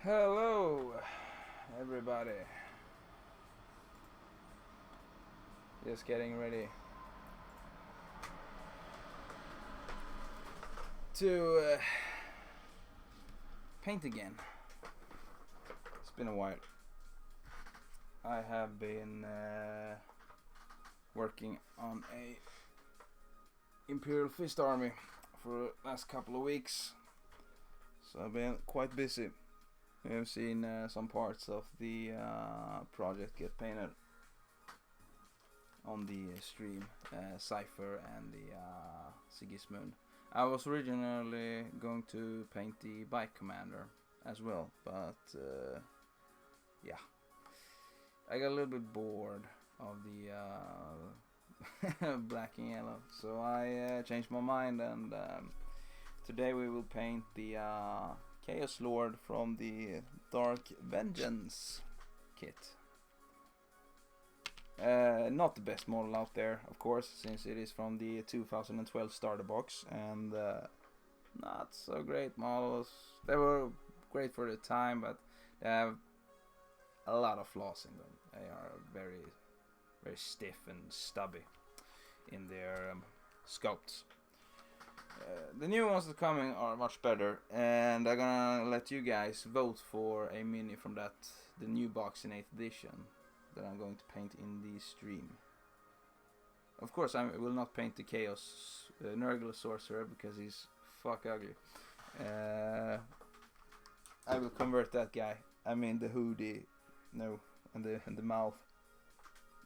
Hello, everybody. Just getting ready to paint again. It's been a while. I have been working on a Imperial Fist army for the last couple of weeks, so I've been quite busy. We have seen some parts of the project get painted on the stream, Cypher and the Sigismund. I was originally going to paint the bike commander as well, but yeah, I got a little bit bored of the black and yellow, so I changed my mind, and today we will paint the Chaos Lord from the Dark Vengeance kit. Not the best model out there, of course, since it is from the 2012 starter box, and not so great models. They were great for the time, but they have a lot of flaws in them. They are very, very stiff and stubby in their sculpts. The new ones that are coming are much better, and I'm gonna let you guys vote for a mini from that, the new box in 8th edition, that I'm going to paint in the stream. Of course, I will not paint the Chaos Nurgle Sorcerer because he's fuck ugly. I will convert that guy. I mean the hoodie, no, and the mouth.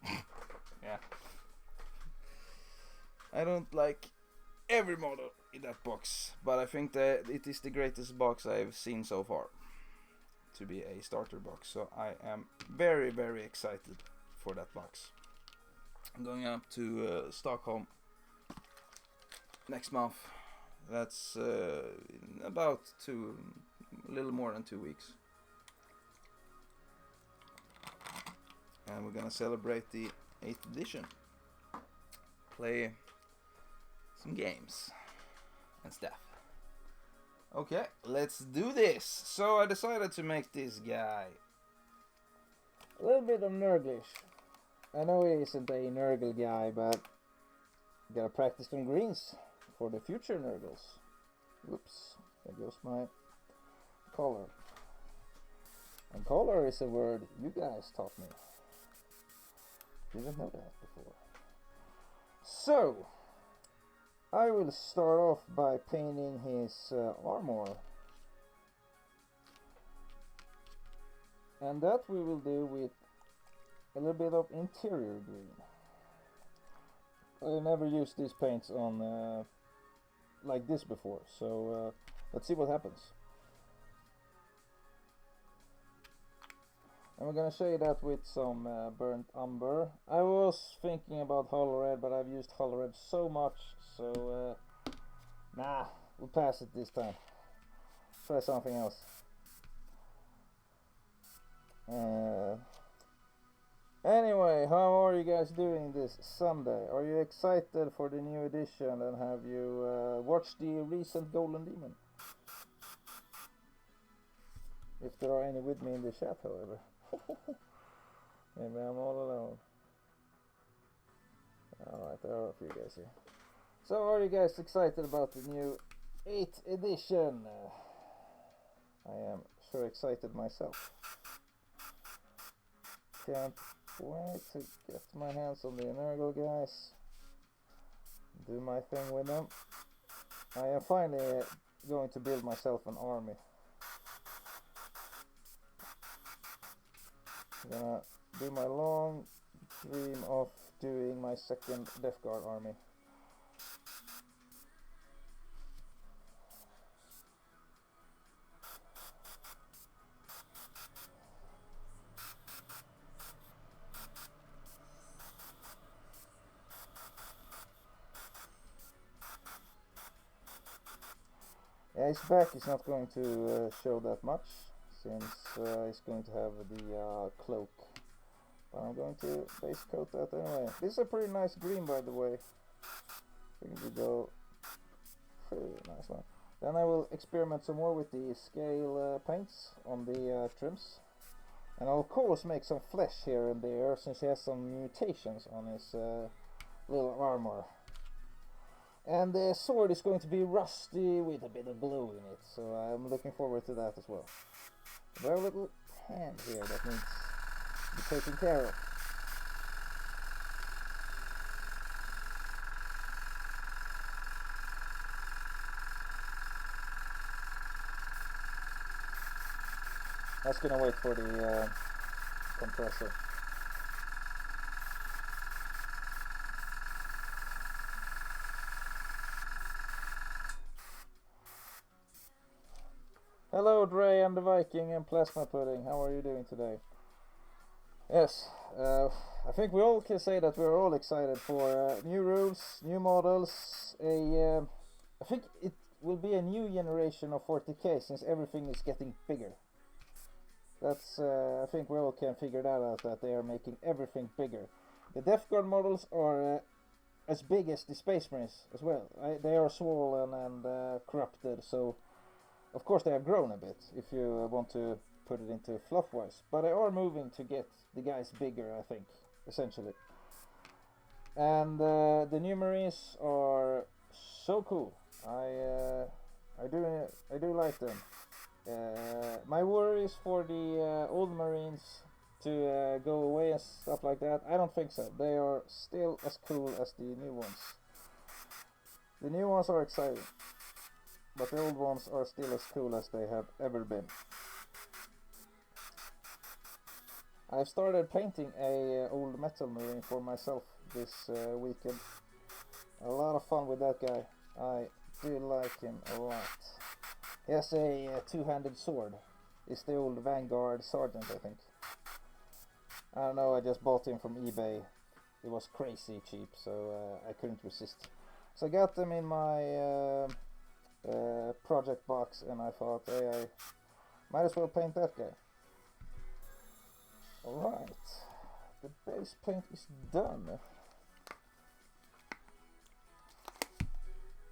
Yeah. I don't like every model in that box, but I think that it is the greatest box I've seen so far to be a starter box, so I am very, very excited for that box. I'm going up to Stockholm next month. That's in about a little more than 2 weeks, and we're gonna celebrate the 8th edition, play some games and stuff. Okay, let's do this. So I decided to make this guy a little bit of Nurglish. I know he isn't a Nurgle guy, but gotta practice some greens for the future Nurgles. Whoops, there goes my color. And color is a word you guys taught me. Didn't know that before. So I will start off by painting his armor, and that we will do with a little bit of interior green. I never used these paints on like this before, so let's see what happens. And we're gonna shade that with some burnt umber. I was thinking about hollow red, but I've used hollow red so much, so nah, we'll pass it this time. Try something else. Anyway, how are you guys doing this Sunday? Are you excited for the new edition, and have you watched the recent Golden Demon? If there are any with me in the chat, however. Maybe I'm all alone. Alright, there are a few guys here. So, are you guys excited about the new 8th edition? I am sure excited myself. Can't wait to get my hands on the Nurgle guys. Do my thing with them. I am finally going to build myself an army. I'm gonna do my long dream of doing my second Death Guard army. Yeah, his back is not going to show that much, since he's going to have the cloak. But I'm going to base coat that anyway. This is a pretty nice green, by the way. We can go pretty nice one. Then I will experiment some more with the scale paints on the trims. And I'll of course make some flesh here and there, since he has some mutations on his little armor. And the sword is going to be rusty with a bit of blue in it, so I'm looking forward to that as well. A very little hand here that needs to be taken care of. That's gonna wait for the compressor. Hello, Dre and the Viking and Plasma Pudding. How are you doing today? Yes, I think we all can say that we're all excited for new rules, new models. I think it will be a new generation of 40k, since everything is getting bigger. That's I think we all can figure that out, that they are making everything bigger. The Death Guard models are as big as the Space Marines as well. They are swollen and corrupted, so of course they have grown a bit, if you want to put it into fluff wise. But they are moving to get the guys bigger, I think, essentially. And the new Marines are so cool. I do like them. My worry is for the old Marines to go away and stuff like that. I don't think so. They are still as cool as the new ones. The new ones are exciting, but the old ones are still as cool as they have ever been. I've started painting a old metal Marine for myself this weekend. A lot of fun with that guy. I do like him a lot. He has a two-handed sword. It's the old Vanguard Sergeant, I think. I don't know, I just bought him from eBay. It was crazy cheap, so I couldn't resist. So I got them in my project box, and I thought, hey, I might as well paint that guy. Alright, the base paint is done.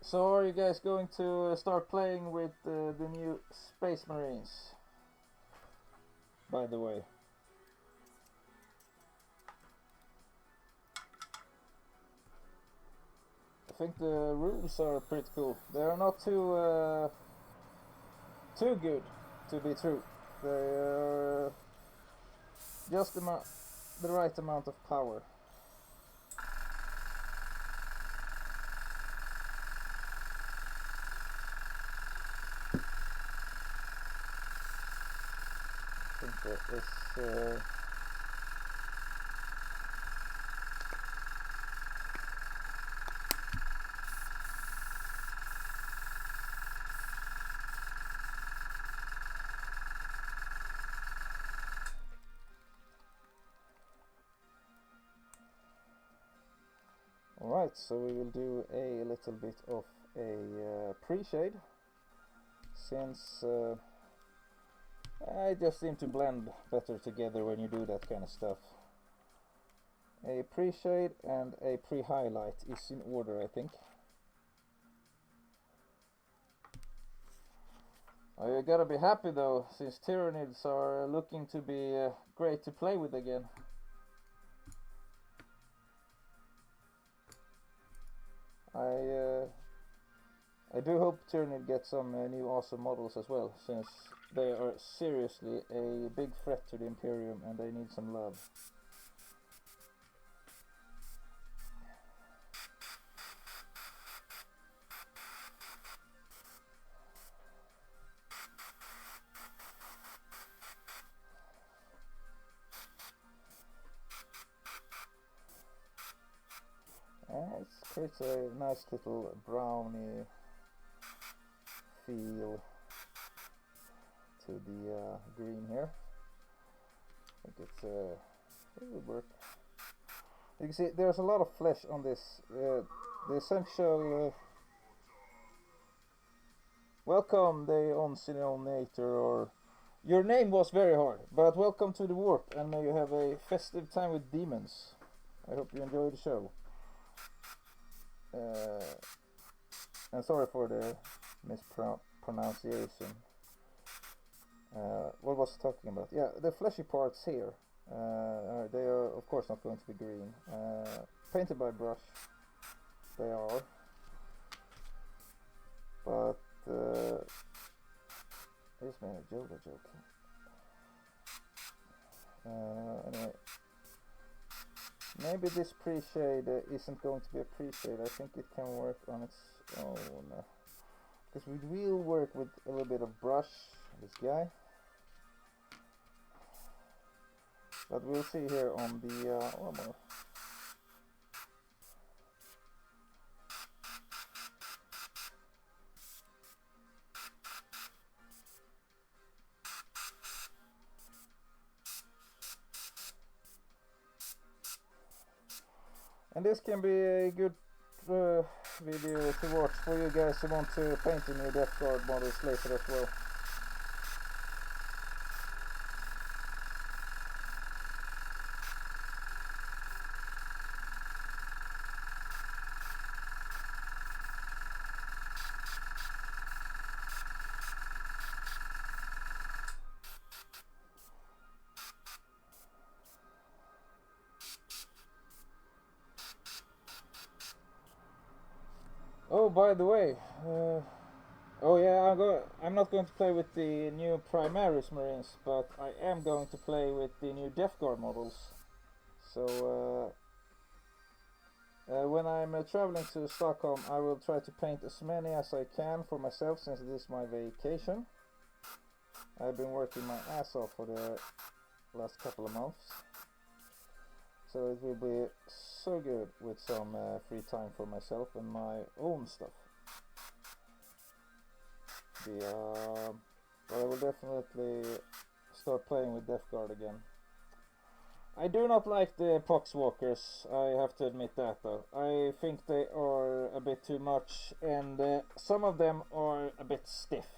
So are you guys going to start playing with the new Space Marines? By the way. I think the rules are pretty cool. They are not too good to be true. They are just the right amount of power. I think that is Alright, so we will do a little bit of a pre-shade, since I just seem to blend better together when you do that kind of stuff. A pre-shade and a pre-highlight is in order, I think. Oh, you gotta be happy though, since Tyranids are looking to be great to play with again. I do hope Tyrannid gets some new awesome models as well, since they are seriously a big threat to the Imperium and they need some love. It creates a nice little brownie feel to the green here. I think it would work. You can see there's a lot of flesh on this. The essential welcome, the Onsinionator, or your name was very hard, but welcome to the warp, and may you have a festive time with demons. I hope you enjoy the show. And sorry for the mispronunciation. What was I talking about? Yeah, the fleshy parts here. They are of course not going to be green. Painted by brush. They are. But I just made a Yoda joke. Anyway, maybe this pre-shade isn't going to be a pre-shade. I think it can work on its own. Because we will work with a little bit of brush, this guy. But we'll see here on the armor. And this can be a good video to watch for you guys who want to paint in your Death Guard models later as well. Oh, by the way, oh yeah, I'm not going to play with the new Primaris Marines, but I am going to play with the new Death Guard models. So when I'm traveling to Stockholm, I will try to paint as many as I can for myself, since it is my vacation. I've been working my ass off for the last couple of months. So it will be so good with some free time for myself and my own stuff. But I will definitely start playing with Death Guard again. I do not like the Poxwalkers, I have to admit that though. I think they are a bit too much, and some of them are a bit stiff.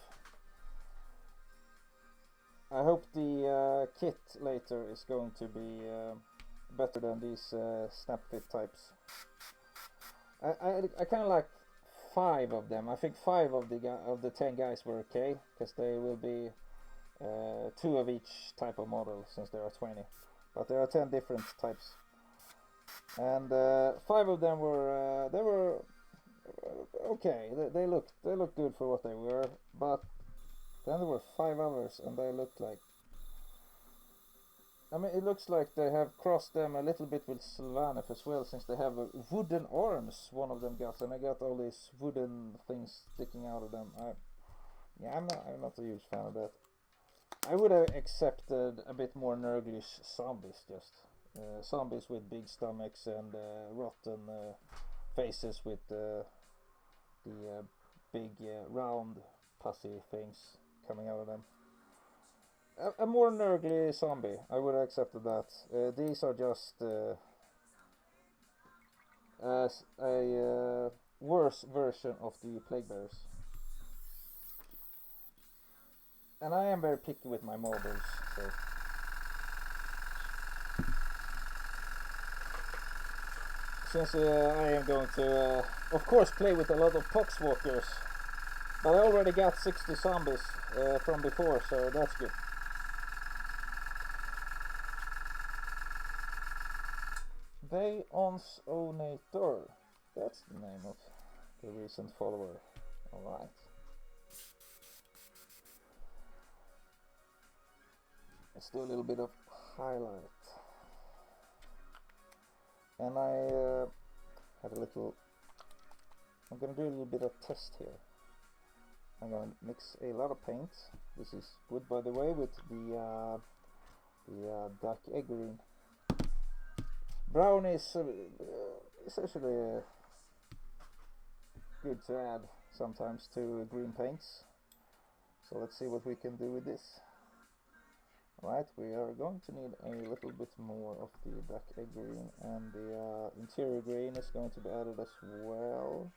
I hope the kit later is going to be better than these snap fit types. I kind of like 5 of them. I think 5 of the 10 guys were okay, because they will be 2 of each type of model, since there are 20. But there are 10 different types, and 5 of them were they were okay. They looked good for what they were, but then there were 5 others, and they looked like, I mean, it looks like they have crossed them a little bit with Sylvaneth as well, since they have wooden arms. One of them got, and I got all these wooden things sticking out of them. I'm not a huge fan of that. I would have accepted a bit more Nurglish zombies, just zombies with big stomachs and rotten faces with the big round pussy things coming out of them. A more Nurgly zombie, I would have accepted that. These are just a worse version of the Plague Bearers. And I am very picky with my models, so. Since I am going to, of course, play with a lot of Poxwalkers. But I already got 60 zombies from before, so that's good. Veons Onator. That's the name of the recent follower. Alright. Let's do a little bit of highlight. And I have a little, I'm gonna do a little bit of test here. I'm gonna mix a lot of paint. This is good, by the way, with the dark egg green. Brown is actually good to add sometimes to green paints. So let's see what we can do with this. Right, we are going to need a little bit more of the dark egg green, and the interior green is going to be added as well.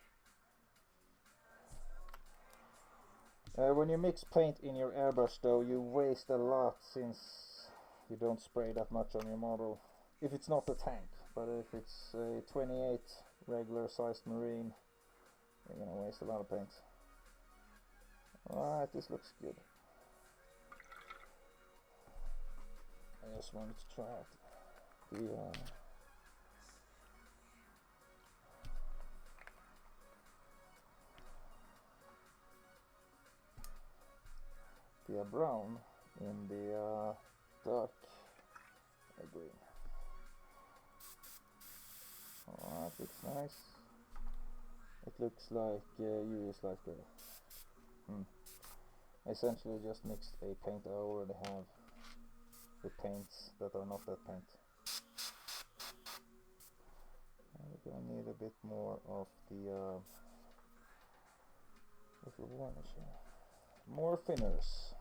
When you mix paint in your airbrush though, you waste a lot, since you don't spray that much on your model. If it's not a tank, but if it's a 28 regular sized marine, you're gonna waste a lot of paint. Alright, this looks good. I just wanted to try out the brown in the dark green. Alright, looks nice. It looks like US light gray. Essentially just mixed a paint I already have with paints that are not that paint. We're gonna need a bit more of the varnish here. More thinners.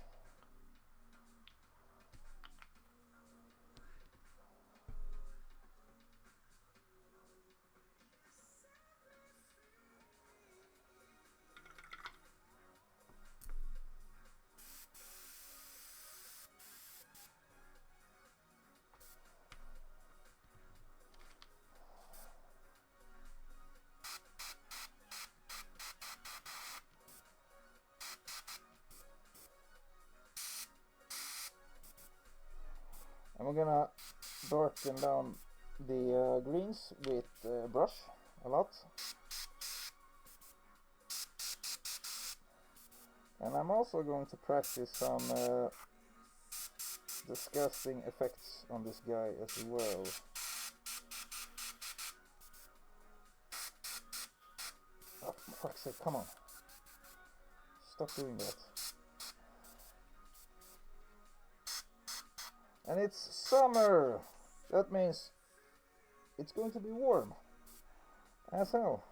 And we're gonna darken down the greens with brush a lot. And I'm also going to practice some disgusting effects on this guy as well. Oh, for fuck's sake, come on. Stop doing that. And it's summer! That means it's going to be warm as hell.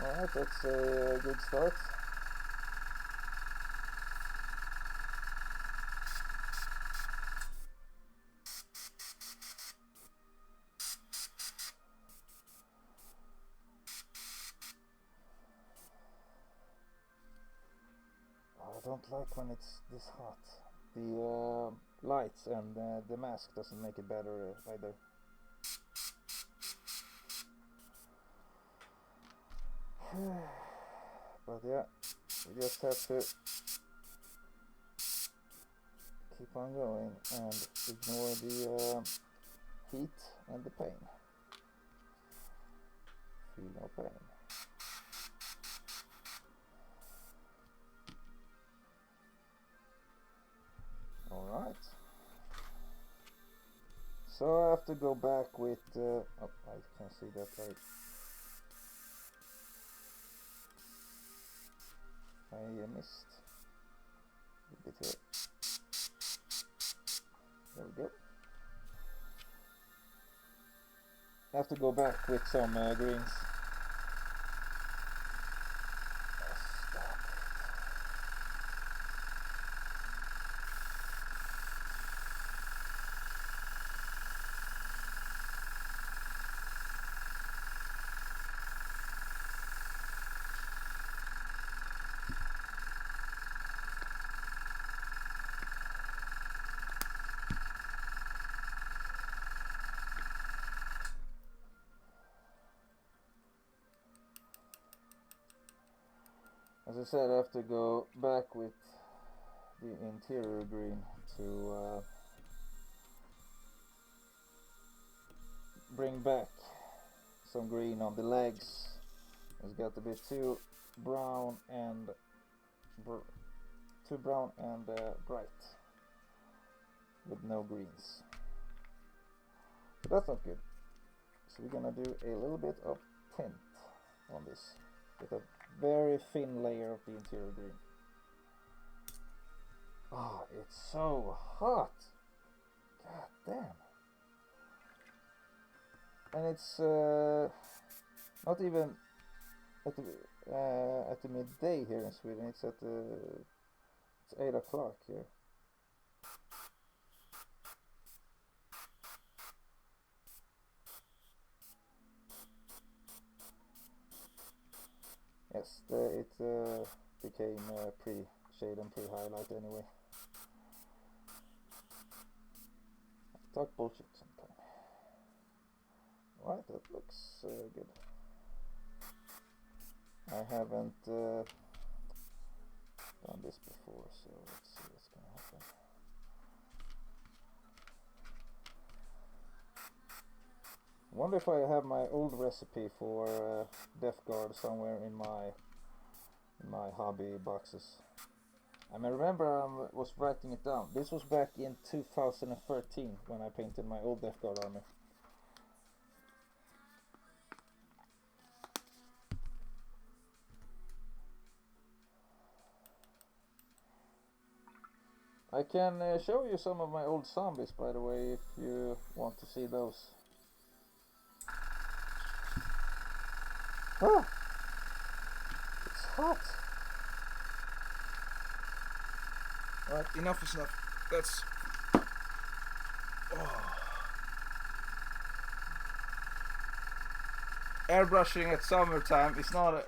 Alright, that's a good start. I don't like when it's this hot. The lights and the mask doesn't make it better either. But yeah, we just have to keep on going and ignore the heat and the pain. Feel no pain. Alright. So I have to go back with oh, I can see that I missed a bit here. There we go. I have to go back with some greens. As I said, I have to go back with the interior green to bring back some green on the legs. It's got to be too brown and bright with no greens. But that's not good. So we're gonna do a little bit of tint on this with a very thin layer of the interior green. Oh, it's so hot! God damn! And it's not even at the midday here in Sweden. It's at it's 8 o'clock here. Yes, it became pre-shade and pre-highlight anyway. Talk bullshit sometime. Right, that looks good. I haven't done this before, so let's see what's gonna happen. I wonder if I have my old recipe for Death Guard somewhere in my hobby boxes. I remember I was writing it down. This was back in 2013 when I painted my old Death Guard army. I can show you some of my old zombies, by the way, if you want to see those. Ah! It's hot! Right, enough is enough. That's... Oh. Airbrushing at summertime it's not a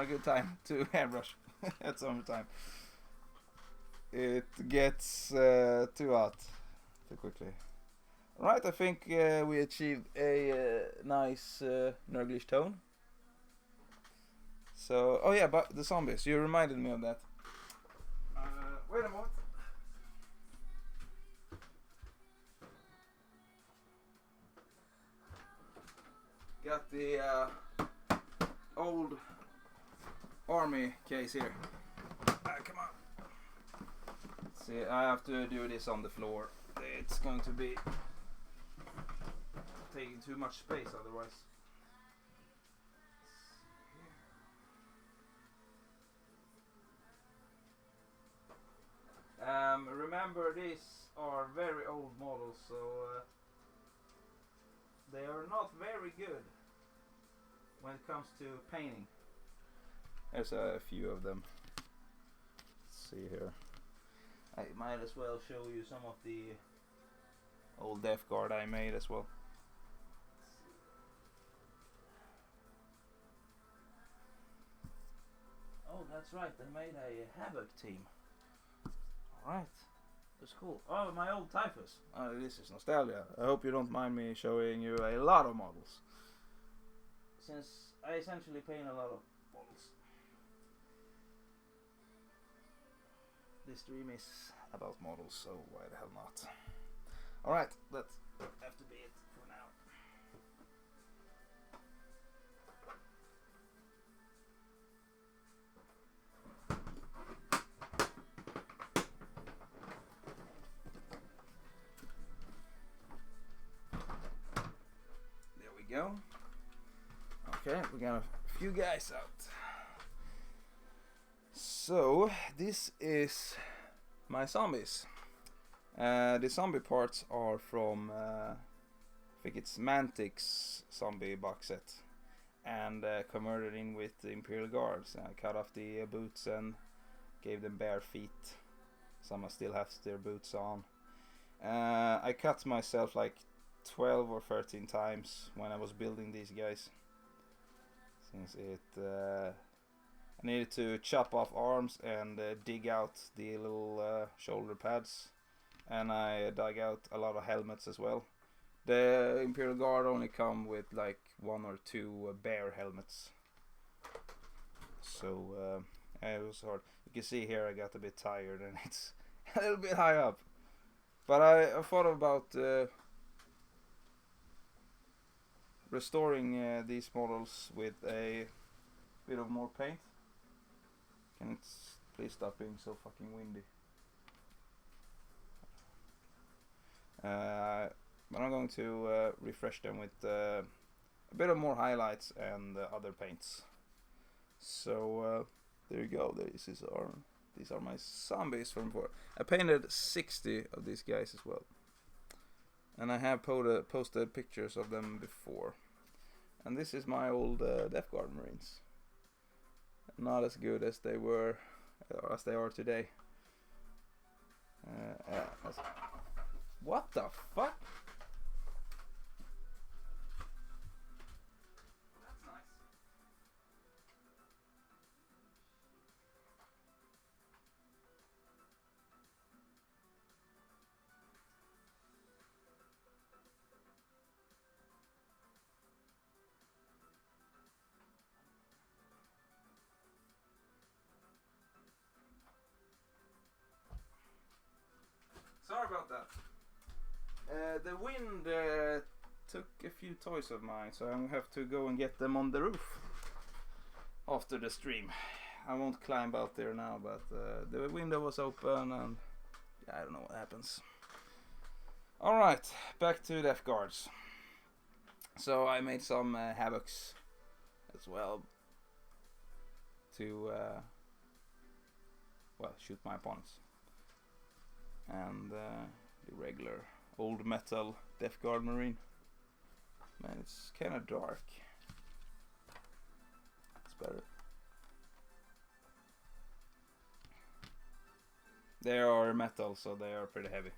good time to airbrush at summertime. It gets too hot too quickly. Alright, I think we achieved a nice Nurglish tone. So, oh yeah, but the zombies, you reminded me of that. Wait a moment. Got the old army case here. Come on. See, I have to do this on the floor. It's going to be taking too much space otherwise. Remember, these are very old models, so they are not very good when it comes to painting. There's a few of them. Let's see here. I might as well show you some of the old Death Guard I made as well. Oh, that's right, I made a Havoc team. Alright, that's cool. Oh, my old Typhus. Oh, this is nostalgia. I hope you don't mind me showing you a lot of models, since I essentially paint a lot of models. This stream is about models, so why the hell not? Alright, that have to be it for now. There we go. Okay, we got a few guys out. So, this is my zombies. The zombie parts are from, I think it's Mantic's zombie box set, and converted in with the Imperial Guards. I cut off the boots and gave them bare feet. Some still have their boots on. I cut myself like 12 or 13 times when I was building these guys, since I needed to chop off arms and dig out the little shoulder pads, and I dug out a lot of helmets as well. The Imperial Guard only come with like 1 or 2 bare helmets, so it was hard. You can see here I got a bit tired and it's a little bit high up, but I thought about restoring these models with a bit of more paint. Can it please stop being so fucking windy? But I'm going to refresh them with a bit of more highlights and other paints. So there you go. These are my zombies from before. I painted 60 of these guys as well, and I have posted pictures of them before. And this is my old Death Guard Marines. Not as good as they were, or as they are today. What the fuck? That's nice. about that. The wind took a few toys of mine, so I'm gonna have to go and get them on the roof after the stream. I won't climb out there now, but the window was open and I don't know what happens. Alright, back to Death Guards. So I made some Havocs as well to well, shoot my opponents. And the regular old metal Death Guard Marine. Man, it's kind of dark. It's better. They are metal, so they are pretty heavy.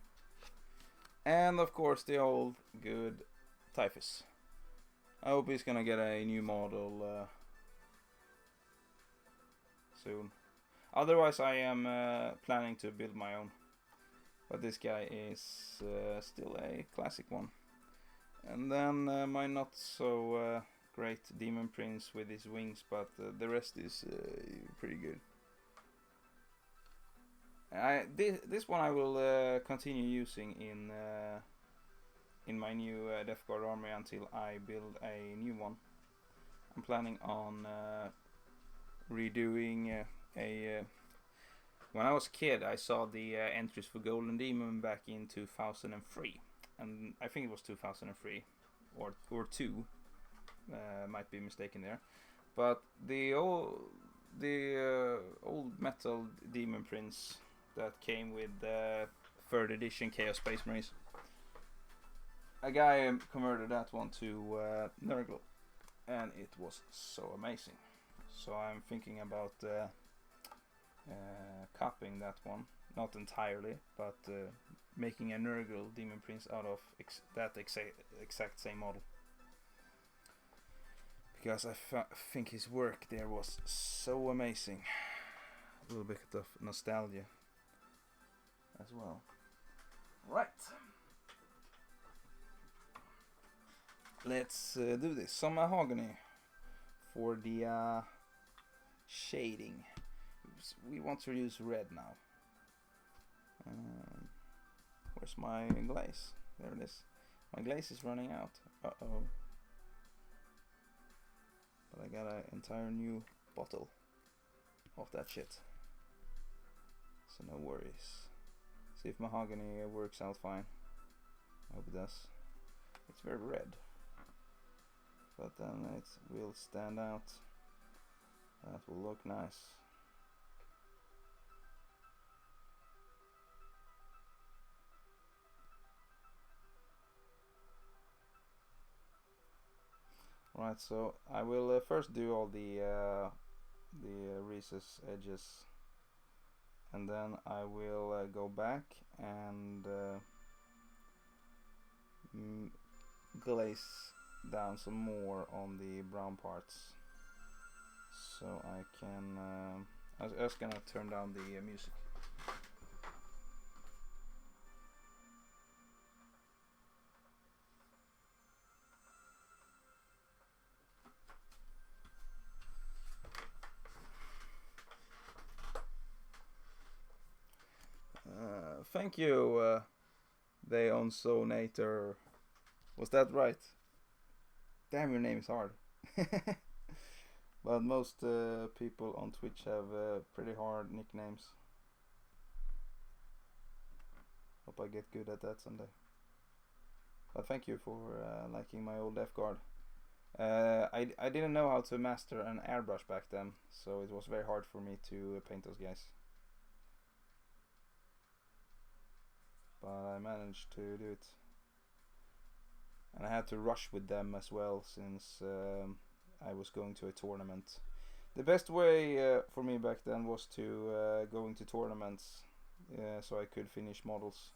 And of course the old good Typhus. I hope he's gonna get a new model soon. Otherwise I am planning to build my own. But this guy is still a classic one. And then my not so great Demon Prince with his wings, but the rest is pretty good. This one I will continue using in my new Death Guard army until I build a new one. I'm planning on redoing when I was a kid, I saw the entries for Golden Demon back in 2003, and I think it was 2003 or 2. Might be mistaken there, but the old metal Demon Prince that came with the 3rd edition Chaos Space Marines. A guy converted that one to Nurgle, and it was so amazing. So I'm thinking about copying that one, not entirely, but making a Nurgle Demon Prince out of that exact same model. Because I think his work there was so amazing. A little bit of nostalgia as well. Right. Let's do this. Some mahogany for the shading. We want to use red now. Where's my glaze? There it is. My glaze is running out. Uh-oh. But I got an entire new bottle of that shit. So no worries. See if mahogany works out fine. I hope it does. It's very red. But then it will stand out. That will look nice. Right, so I will first do all the recess edges, and then I will go back and glaze down some more on the brown parts. So I can. I was just gonna turn down the music. Thank you, they on Sonator. Was that right? Damn, your name is hard. But most people on Twitch have pretty hard nicknames. Hope I get good at that someday. But thank you for liking my old Death Guard. I didn't know how to master an airbrush back then, so it was very hard for me to paint those guys. But I managed to do it. And I had to rush with them as well, since I was going to a tournament. The best way for me back then was to go into tournaments, so I could finish models.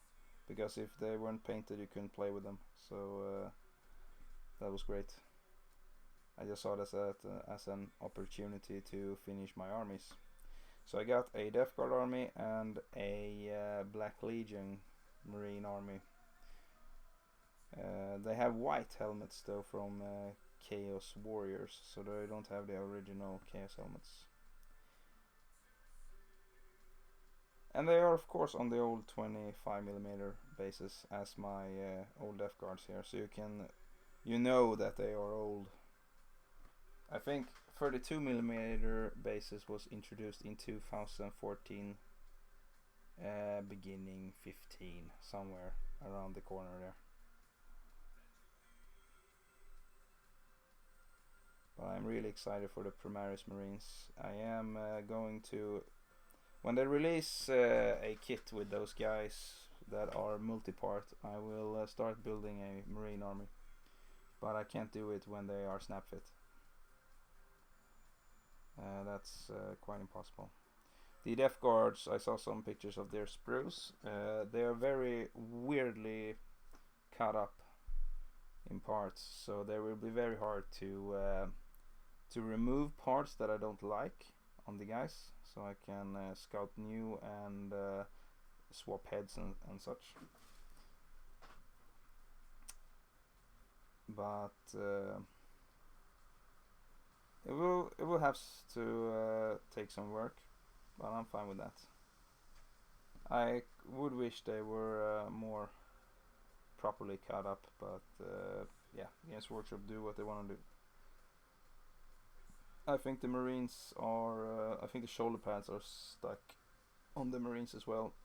Because if they weren't painted, you couldn't play with them. So that was great. I just saw this as an opportunity to finish my armies. So I got a Death Guard army and a Black Legion Marine army. They have white helmets though from Chaos Warriors, so they don't have the original Chaos helmets. And they are of course on the old 25mm bases as my old Death Guards here, so you know that they are old. I think 32mm bases was introduced in 2014, beginning 15, somewhere around the corner there. But I'm really excited for the Primaris Marines. I am going to, when they release a kit with those guys that are multi-part, I will start building a Marine army. But I can't do it when they are snap fit. That's quite impossible. The Death Guards, I saw some pictures of their sprues. They are very weirdly cut up in parts, so they will be very hard to remove parts that I don't like on the guys, so I can scout new and swap heads and such. But it will have to take some work, but I'm fine with that. I would wish they were more properly cut up, but yeah, Games Workshop do what they want to do. I think the Marines are, I think the shoulder pads are stuck on the Marines as well,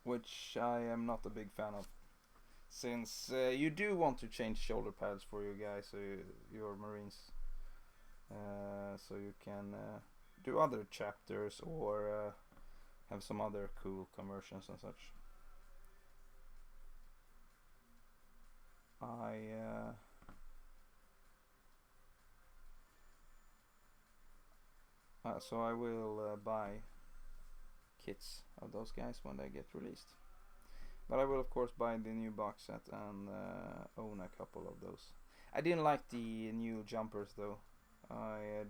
which I am not a big fan of, since you do want to change shoulder pads for your guys, so your Marines, so you can do other chapters or have some other cool conversions and such. So I will buy kits of those guys when they get released. But I will of course buy the new box set and own a couple of those. I didn't like the new jumpers though. I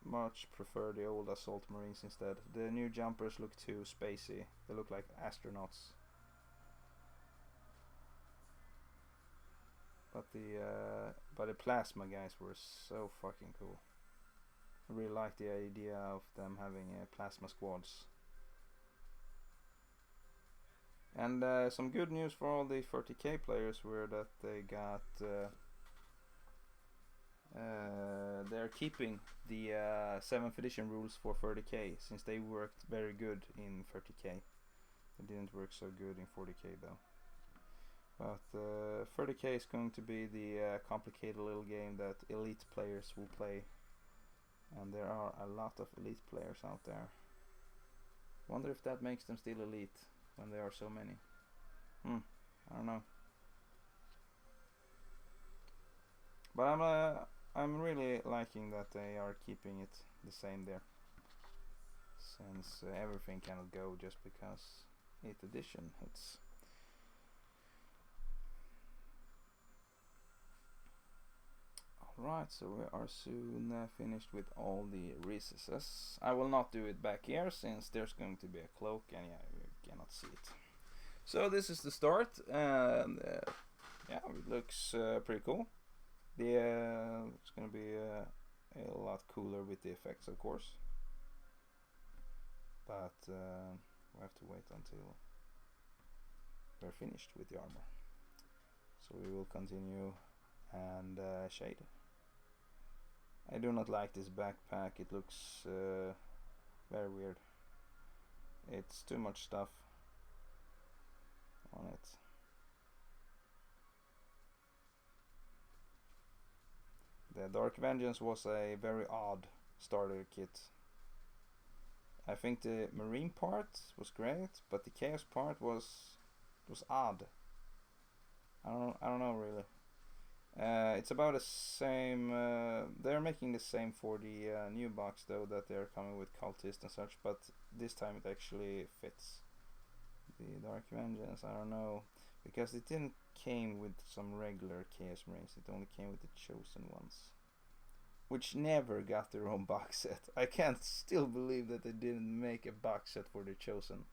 much prefer the old Assault Marines instead. The new jumpers look too spacey. They look like astronauts. But the plasma guys were so fucking cool. I really like the idea of them having plasma squads. And some good news for all the 40k players were that they got they're keeping the 7th edition rules for 30k, since they worked very good in 30k. They didn't work so good in 40k though. But 30k is going to be the complicated little game that elite players will play. And there are a lot of elite players out there. Wonder if that makes them still elite when there are so many. I don't know. But I'm really liking that they are keeping it the same there, since everything cannot go just because 8th edition hits. Alright, so we are soon finished with all the recesses. I will not do it back here, since there's going to be a cloak and yeah, you cannot see it. So this is the start, and yeah, it looks pretty cool. It's going to be a lot cooler with the effects, of course. But we have to wait until we're finished with the armor. So we will continue and shade. I do not like this backpack. It looks very weird. It's too much stuff on it. The Dark Vengeance was a very odd starter kit. I think the Marine part was great, but the Chaos part was odd. I don't know really. It's about the same. They're making the same for the new box though, that they're coming with Cultist and such, but this time it actually fits. The Dark Vengeance, I don't know, because it didn't came with some regular Chaos Marines. It only came with the Chosen ones, which never got their own box set. I can't still believe that they didn't make a box set for the Chosen.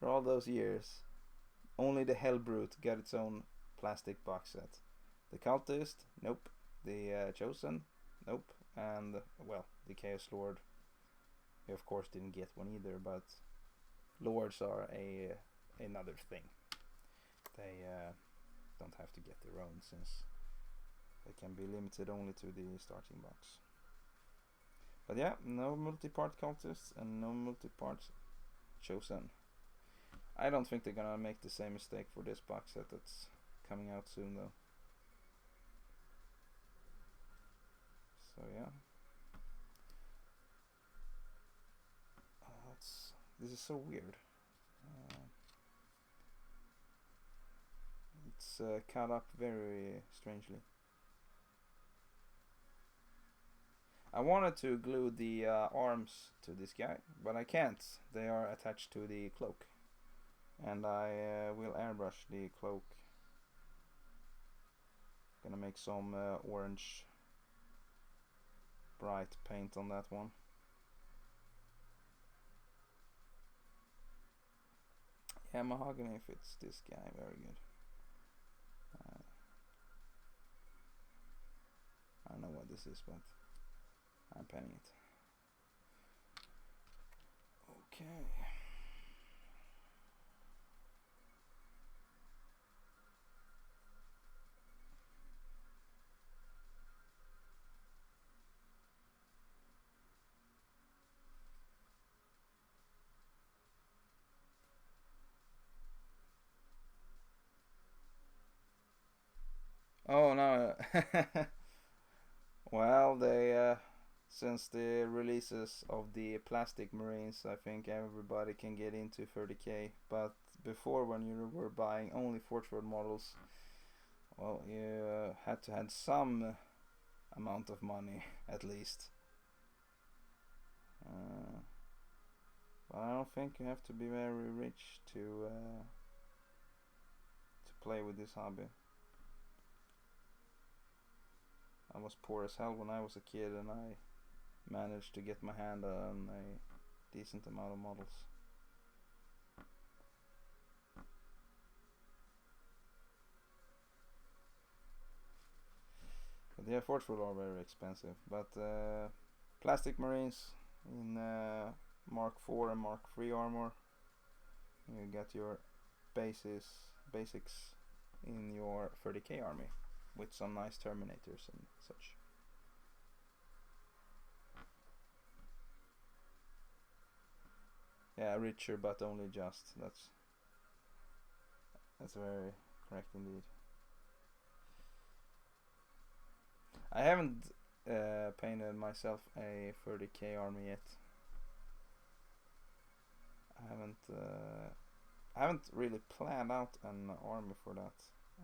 For all those years, only the Hellbrute got its own plastic box set. The Cultist, nope. The Chosen, nope. And well, the Chaos Lord, we of course didn't get one either, but lords are another thing. They don't have to get their own, since they can be limited only to the starting box. But yeah, no multi-part cultists and no multi-part chosen. I don't think they're gonna make the same mistake for this box set that's coming out soon though. So yeah. This is so weird. It's cut up very strangely. I wanted to glue the arms to this guy, but I can't. They are attached to the cloak. And I will airbrush the cloak. Gonna make some orange bright paint on that one. Yeah, mahogany fits this guy very good. I don't know what this is, but I'm painting it. Okay. Oh no. Well, they since the releases of the plastic marines, I think everybody can get into 30k. But before, when you were buying only Forge World models, well, you had to have some amount of money at least. But I don't think you have to be very rich to play with this hobby. I was poor as hell when I was a kid, and I managed to get my hand on a decent amount of models. But yeah, Forge World are very expensive. But plastic marines in Mark 4 and Mark 3 armor, you get your basics in your 30k army with some nice terminators and such. Yeah, richer but only just. That's very correct indeed. I haven't painted myself a 30k army yet. I haven't really planned out an army for that.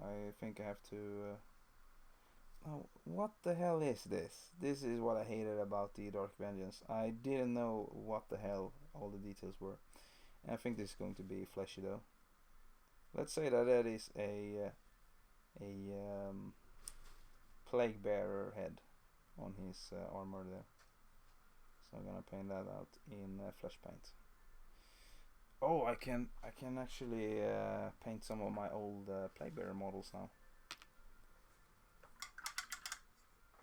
I think I have to. Oh, what the hell is this? This is what I hated about the Dark Vengeance. I didn't know what the hell all the details were. And I think this is going to be fleshy though. Let's say that is a plague bearer head on his armor there. So I'm gonna paint that out in flesh paint. Oh, I can actually paint some of my old plague bearer models now.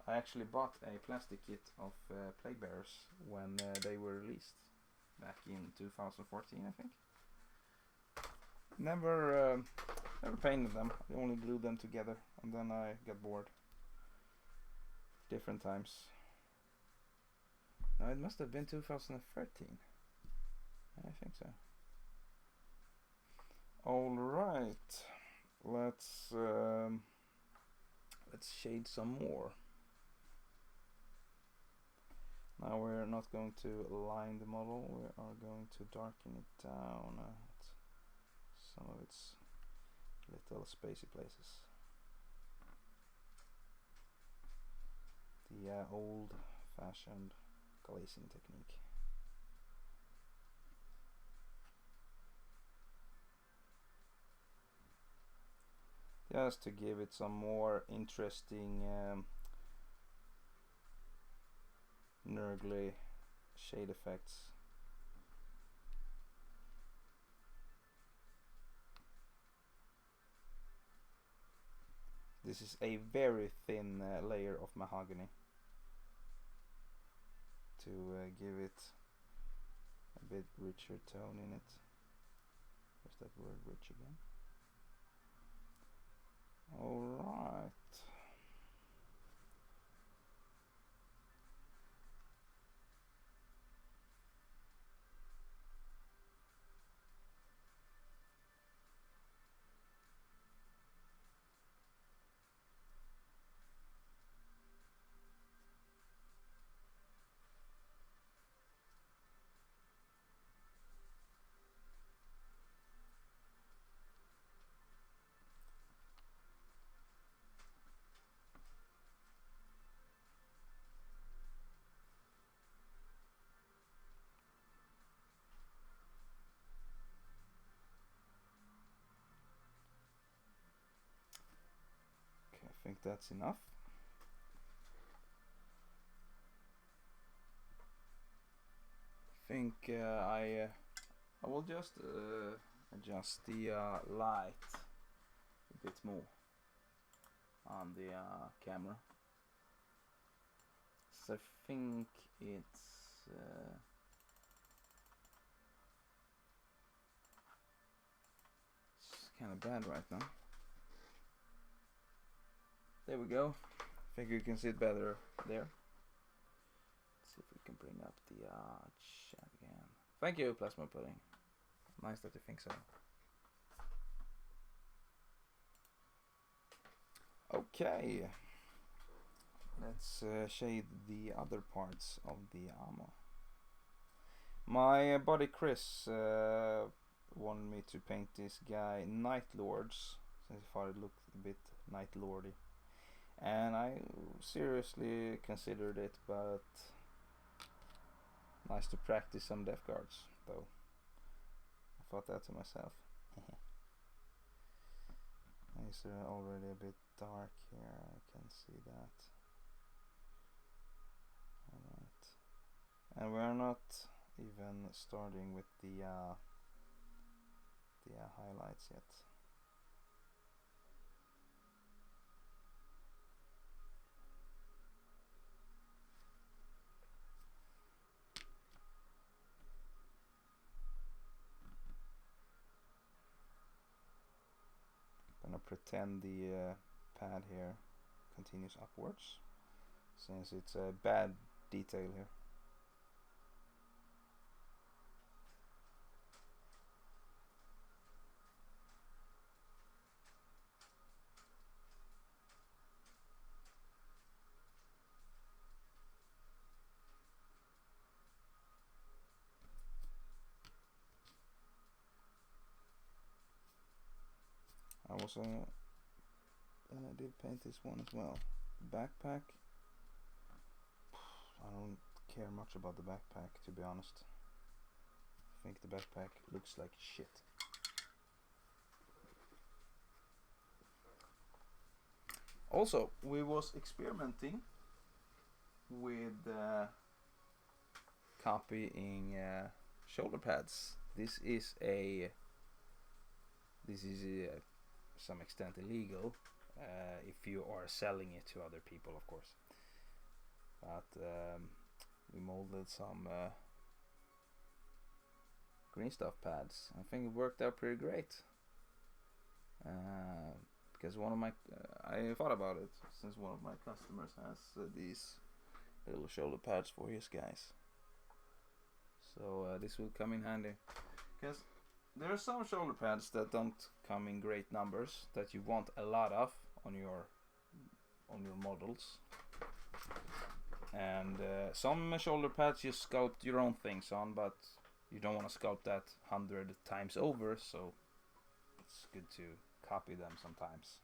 I actually bought a plastic kit of plague bearers when they were released back in 2014, I think. Never painted them. I only glued them together, and then I got bored. Different times. No, it must have been 2013. I think so. All right, let's shade some more. Now we're not going to line the model, we are going to darken it down at some of its little spacey places. The old-fashioned glazing technique. Just to give it some more interesting Nurgle shade effects. This is a very thin layer of mahogany to give it a bit richer tone in it. use that word rich again. Alright. I think that's enough. I think I will just adjust the light a bit more on the camera. So I think it's kind of bad right now. There we go. I think you can see it better there. Let's see if we can bring up the chat again. Thank you, Plasma Pudding. Nice that you think so. Okay. Let's shade the other parts of the armor. My buddy Chris wanted me to paint this guy Night Lords, since he thought it looked a bit Night Lordy. And I seriously considered it, but nice to practice some death guards, though. I thought that to myself. These are already a bit dark here, I can see that. Alright. And we're not even starting with the highlights yet. Gonna pretend the pad here continues upwards, since it's a bad detail here. I also did paint this one as well. Backpack. I don't care much about the backpack, to be honest. I think the backpack looks like shit. Also, we was experimenting with copying shoulder pads. This is some extent illegal if you are selling it to other people, of course. But we molded some green stuff pads. I think it worked out pretty great. Because one of my I thought about it, since one of my customers has these little shoulder pads for his guys. So this will come in handy, because there are some shoulder pads that don't come in great numbers that you want a lot of on your models, and some shoulder pads you sculpt your own things on, but you don't want to sculpt that 100 times over, so it's good to copy them sometimes.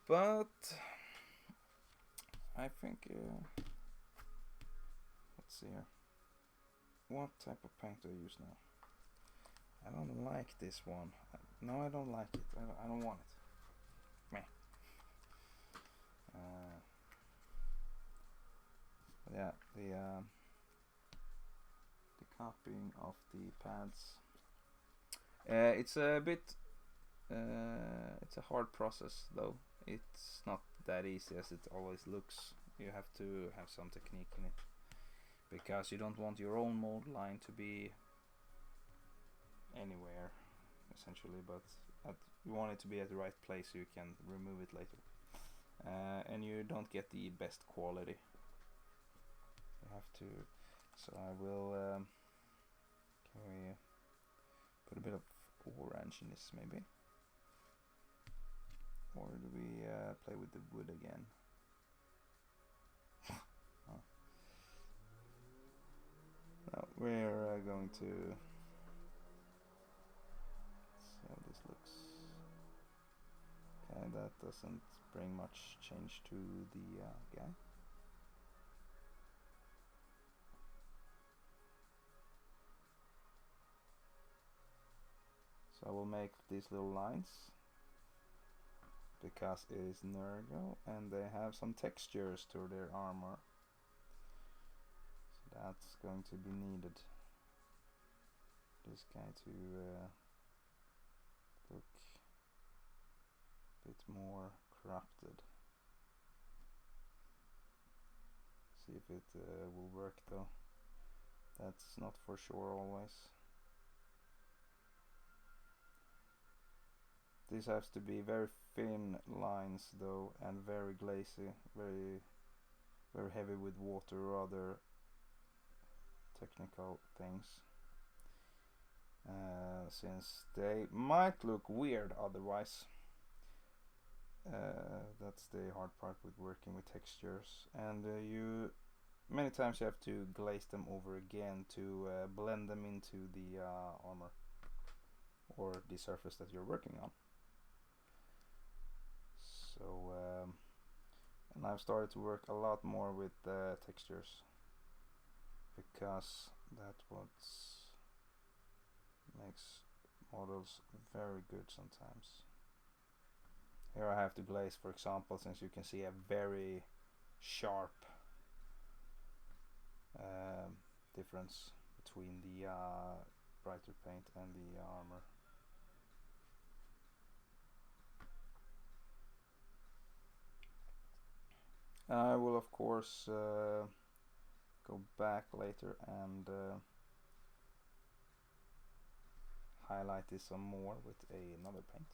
But I think let's see here. What type of paint do I use now? I don't like this one. No, I don't like it. I don't want it. Meh. Yeah, the copying of the pads. It's a bit. It's a hard process, though. It's not that easy as it always looks. You have to have some technique in it. because you don't want your own mold line to be anywhere essentially, but you want it to be at the right place so you can remove it later, and you don't get the best quality. You have to, so I will can we put a bit of orange in this maybe, or do we play with the wood again? Oh. No, we're going to see how this looks. Okay, that doesn't bring much change to the guy. So I will make these little lines because it is Nurgle and they have some textures to their armor. So that's going to be needed. This guy to look a bit more corrupted. See if it will work though. That's not for sure always. This has to be very thin lines though, and very glazy, very heavy with water or other technical things, since they might look weird otherwise. That's the hard part with working with textures, and many times you have to glaze them over again to blend them into the armor or the surface that you're working on. So and I've started to work a lot more with textures, because that's what makes models very good sometimes. Here I have to glaze, for example, since you can see a very sharp difference between the brighter paint and the armor. I will of course go back later and highlight this some more with another paint.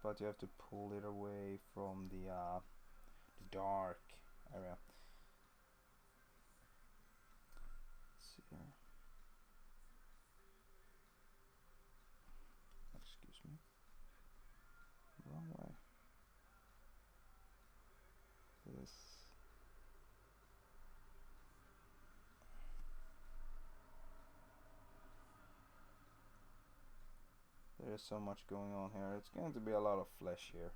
But you have to pull it away from the dark area. Let's see here. Excuse me. Wrong way. This. There is so much going on here. It's going to be a lot of flesh here.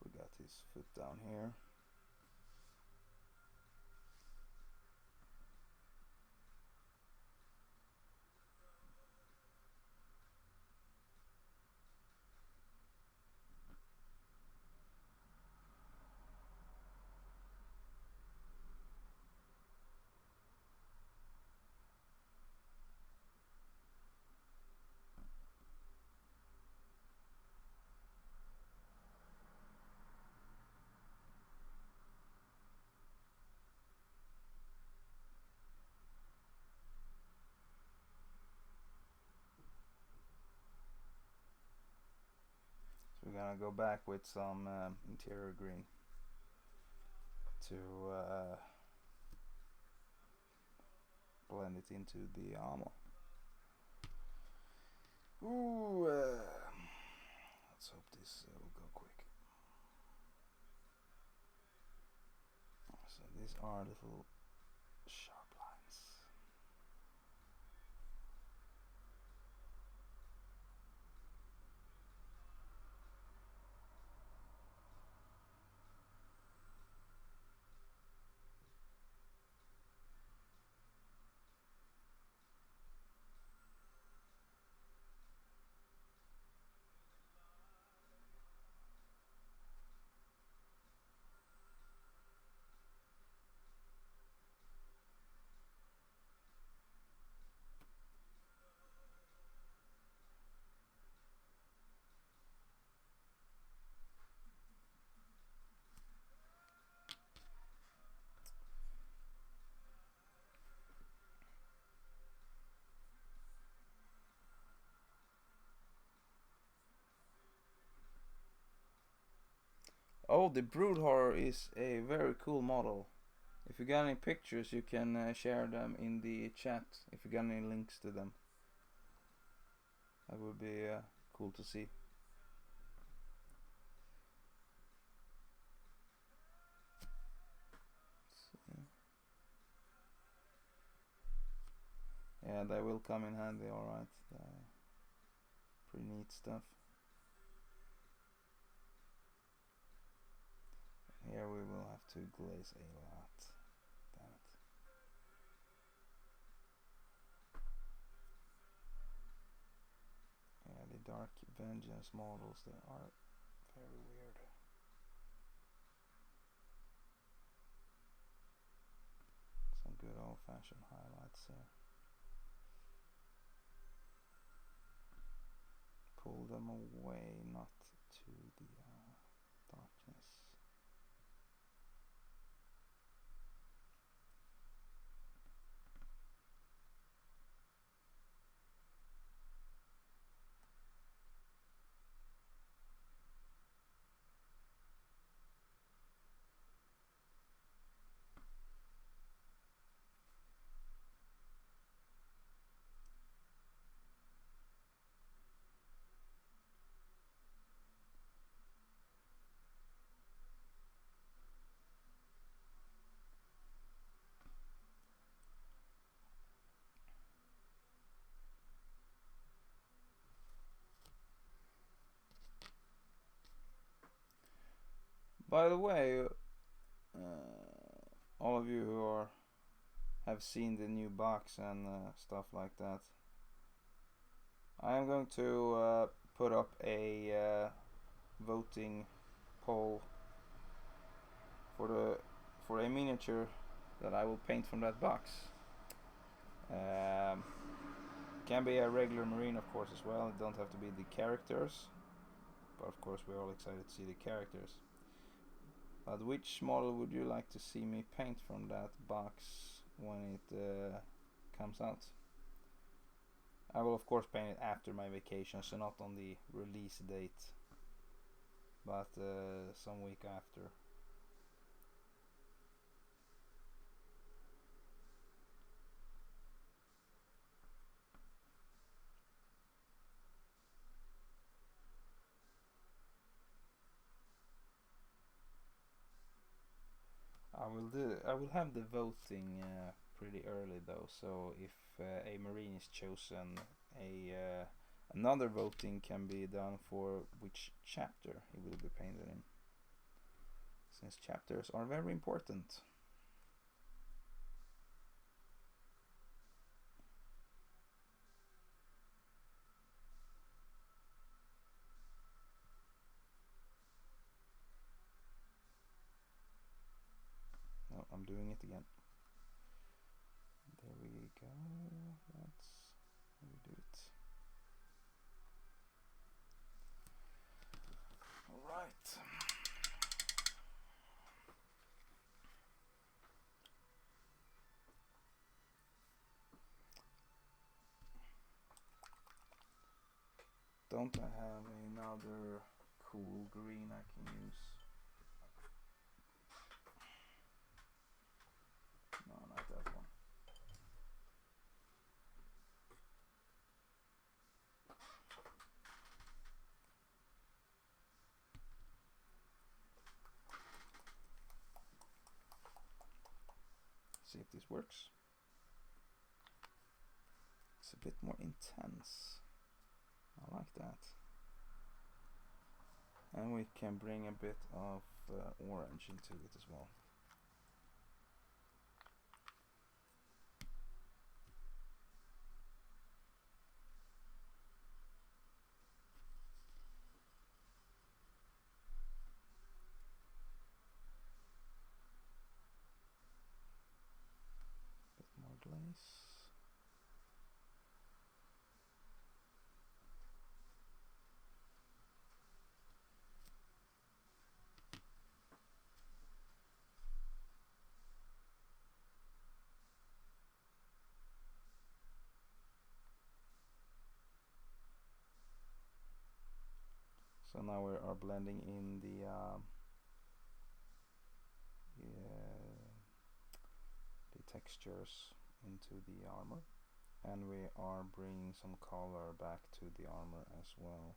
Forgot his foot down here. So we're gonna go back with some interior green to blend it into the armor. Ooh, let's hope this will go quick. So these are little sharp lines. Oh, the Brood Horror is a very cool model. If you got any pictures, you can share them in the chat. If you got any links to them, that would be cool to see. Yeah, they will come in handy, alright. Pretty neat stuff. Here we will have to glaze a lot. Damn it. Yeah, the Dark Vengeance models, they are very weird. Some good old-fashioned highlights here. Pull them away, not to the darkness. By the way, all of you who have seen the new box and stuff like that, I am going to put up a voting poll for a miniature that I will paint from that box. Can be a regular marine, of course, as well. It don't have to be the characters, but of course we're all excited to see the characters. But which model would you like to see me paint from that box when it comes out? I will of course paint it after my vacation, so not on the release date, but some week after. I will have the voting pretty early though, so if a marine is chosen, another voting can be done for which chapter it will be painted in, since chapters are very important. No, I'm doing it again. There we go. That's how we do it. All right. Don't I have another cool green I can use? No, not that one. See if this works. It's a bit more intense. I like that. And we can bring a bit of orange into it as well. Bit more glaze. So now we are blending in the the textures into the armor, and we are bringing some color back to the armor as well.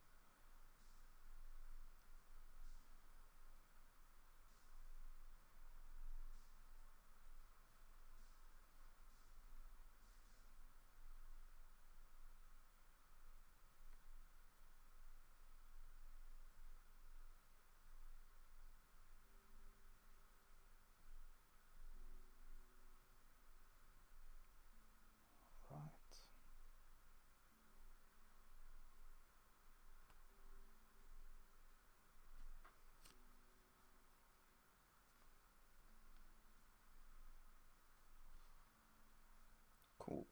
Cool.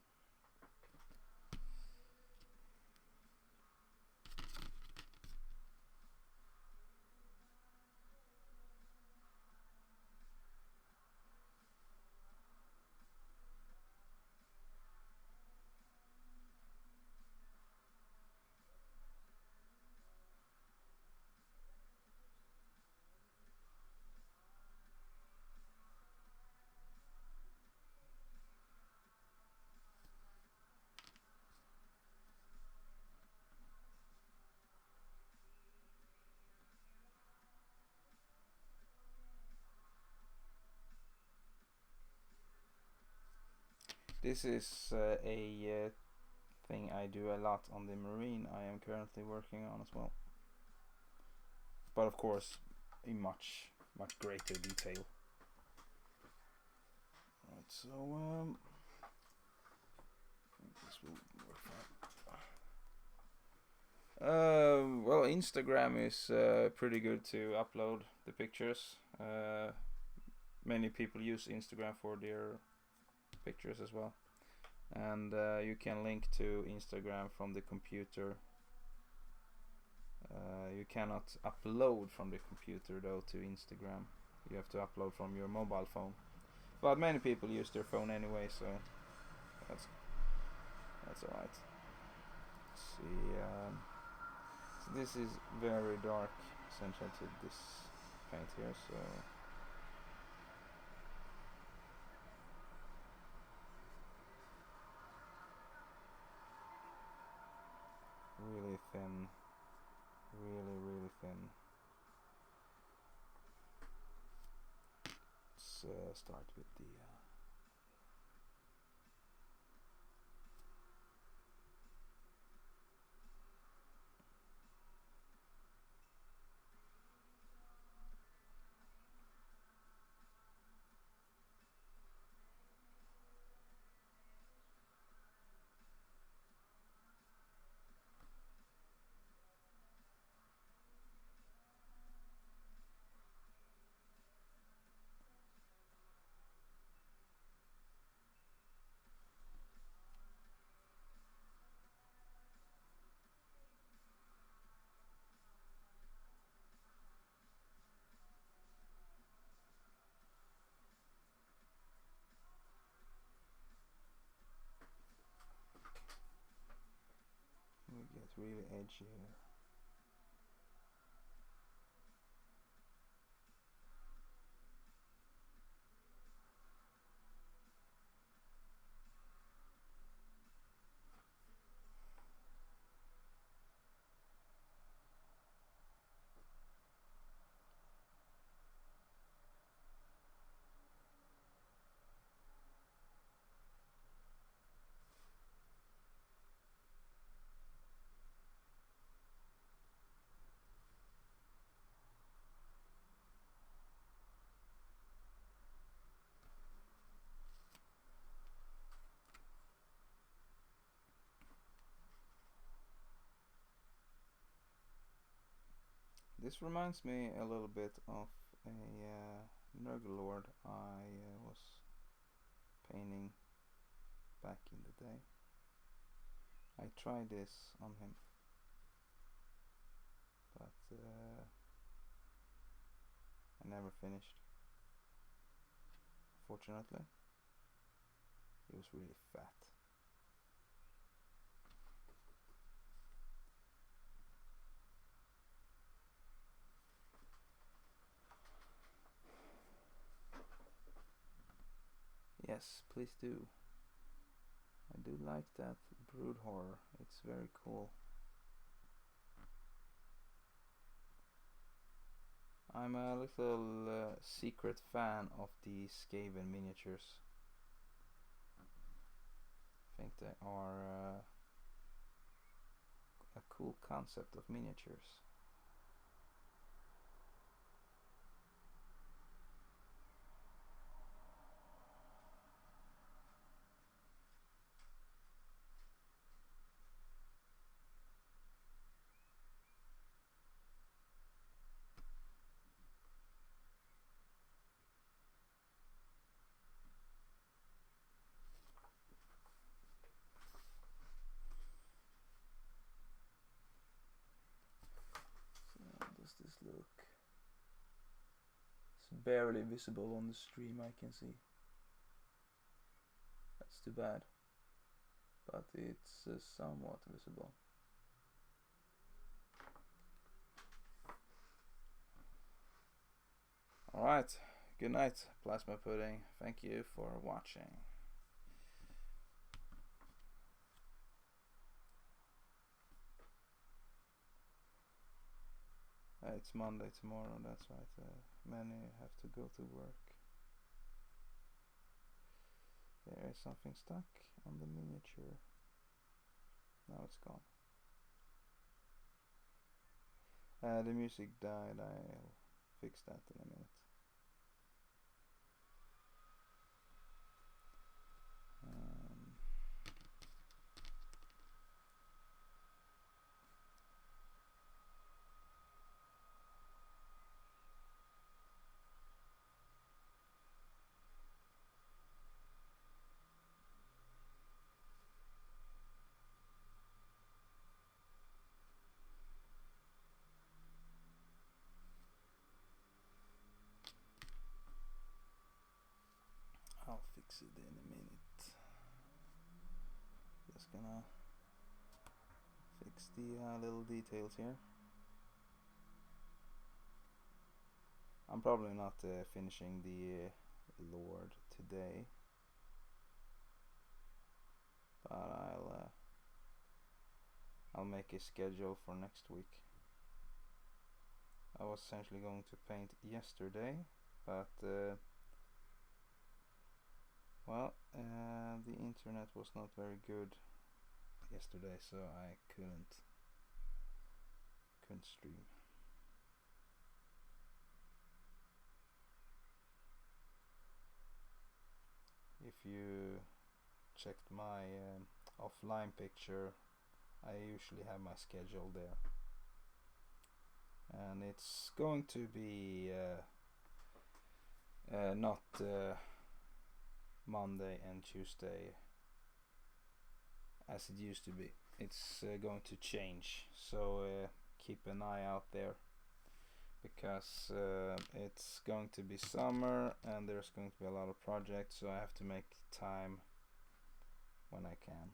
This is a thing I do a lot on the marine I am currently working on as well, but of course in much greater detail. Right, so I think this will work fine. Well, Instagram is pretty good to upload the pictures. Many people use Instagram for their pictures as well, and you can link to Instagram from the computer. You cannot upload from the computer though to Instagram. You have to upload from your mobile phone, but many people use their phone anyway, so that's alright. Let's see, so this is very dark essentially to this paint here, so really thin, really thin. Let's start with the we get really edgy here. This reminds me a little bit of a Nurgle Lord I was painting back in the day. I tried this on him, but I never finished. Fortunately, he was really fat. Yes, please do. I do like that brood horror. It's very cool. I'm a little secret fan of the Skaven miniatures. I think they are a cool concept of miniatures. How does this look? It's barely visible on the stream, I can see. That's too bad. But it's somewhat visible. Alright, good night, Plasma Pudding. Thank you for watching. It's Monday tomorrow, that's right. Many have to go to work. There is something stuck on the miniature. Now it's gone. The music died. I'll fix that in a minute. I'll fix it in a minute. Just gonna fix the little details here. I'm probably not finishing the Lord today, but I'll make a schedule for next week. I was essentially going to paint yesterday, but well, the internet was not very good yesterday, so I couldn't stream. If you checked my offline picture, I usually have my schedule there, and it's going to be not Monday and Tuesday as it used to be. It's going to change, so keep an eye out there, because it's going to be summer and there's going to be a lot of projects, so I have to make time when I can.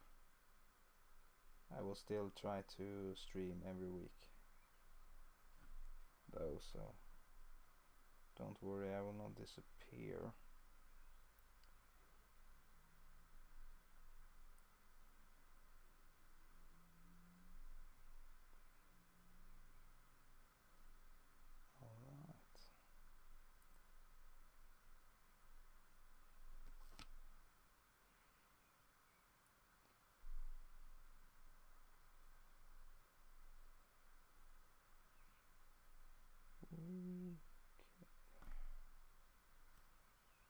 I will still try to stream every week though, so don't worry, I will not disappear.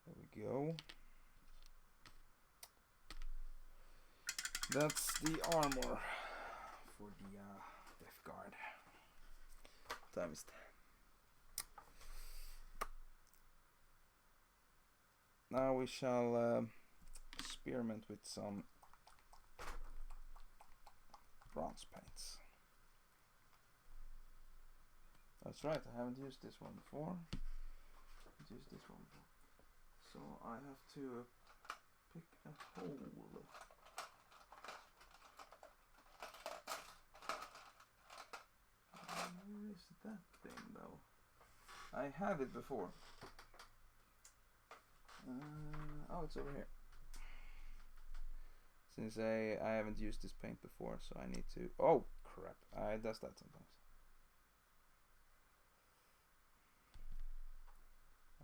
There we go. That's the armor for the Death Guard. Time is now we shall experiment with some bronze paints. That's right, I haven't used this one before. So I have to pick a hole. Where is that thing though? I had it before. Oh, it's over here. since I haven't used this paint before, so I need to. Oh crap! It does that sometimes.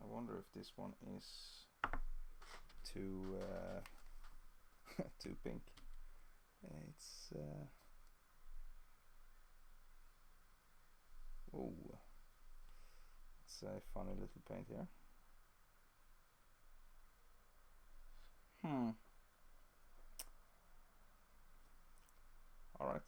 I wonder if this one is too too pink. It's oh, it's a funny little paint here. All right.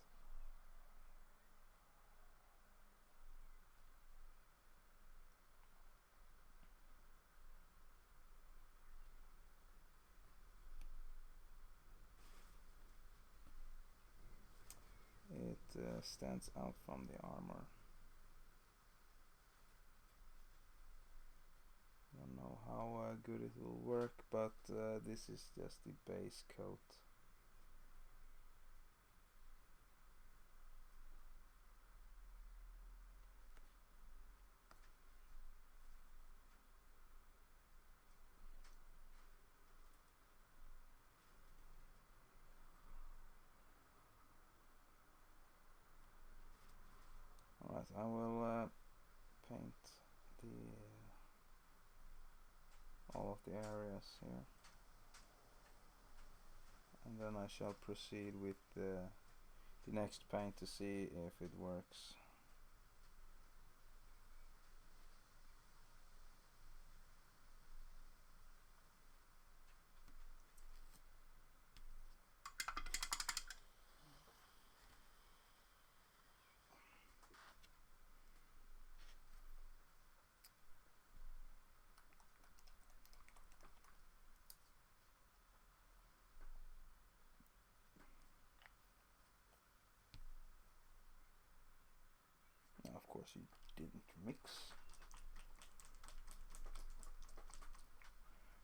It stands out from the armor. I don't know how good it will work, but this is just the base coat. Alright, I will paint the all of the areas here, and then I shall proceed with the next paint to see if it works. Now, of course, you didn't mix.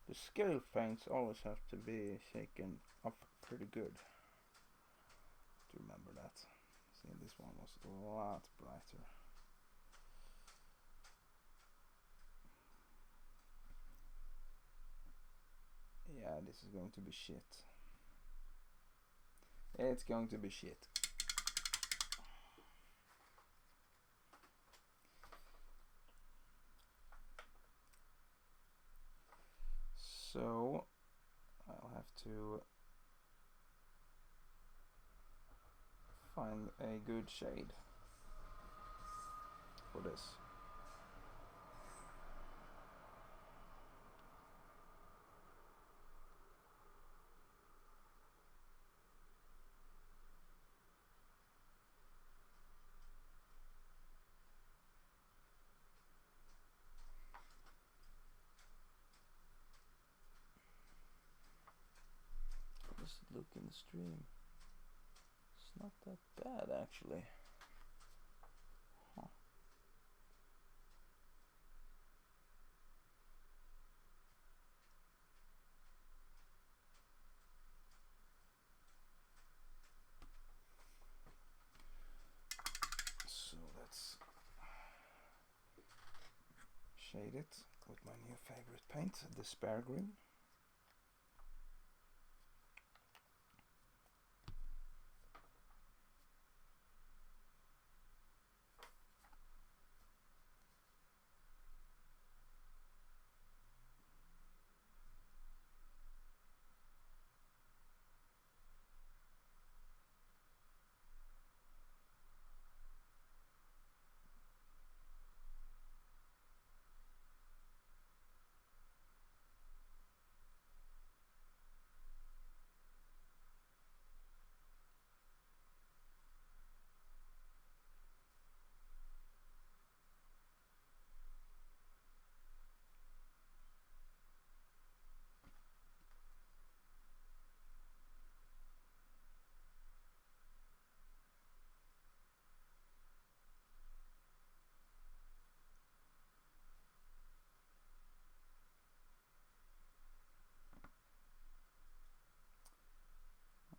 The scale paints always have to be shaken up pretty good. To remember that. See, this one was a lot brighter. Yeah, this is going to be shit. It's going to be shit. So I'll have to find a good shade for this. Just look in the stream. It's not that bad actually. Huh. So let's shade it with my new favorite paint, the Spare Green.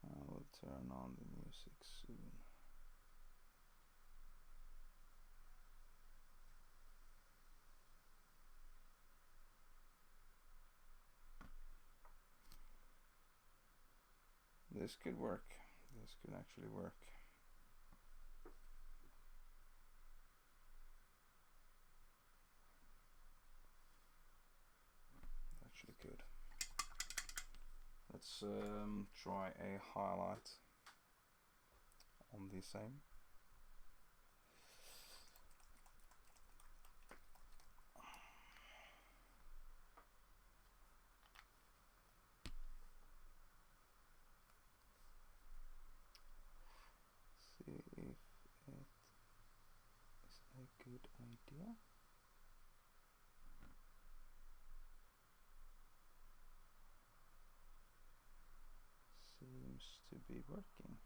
I will turn on the music soon. this could work. This could actually work. Actually could. Let's try a highlight on the same. See if it is a good idea. Seems to be working.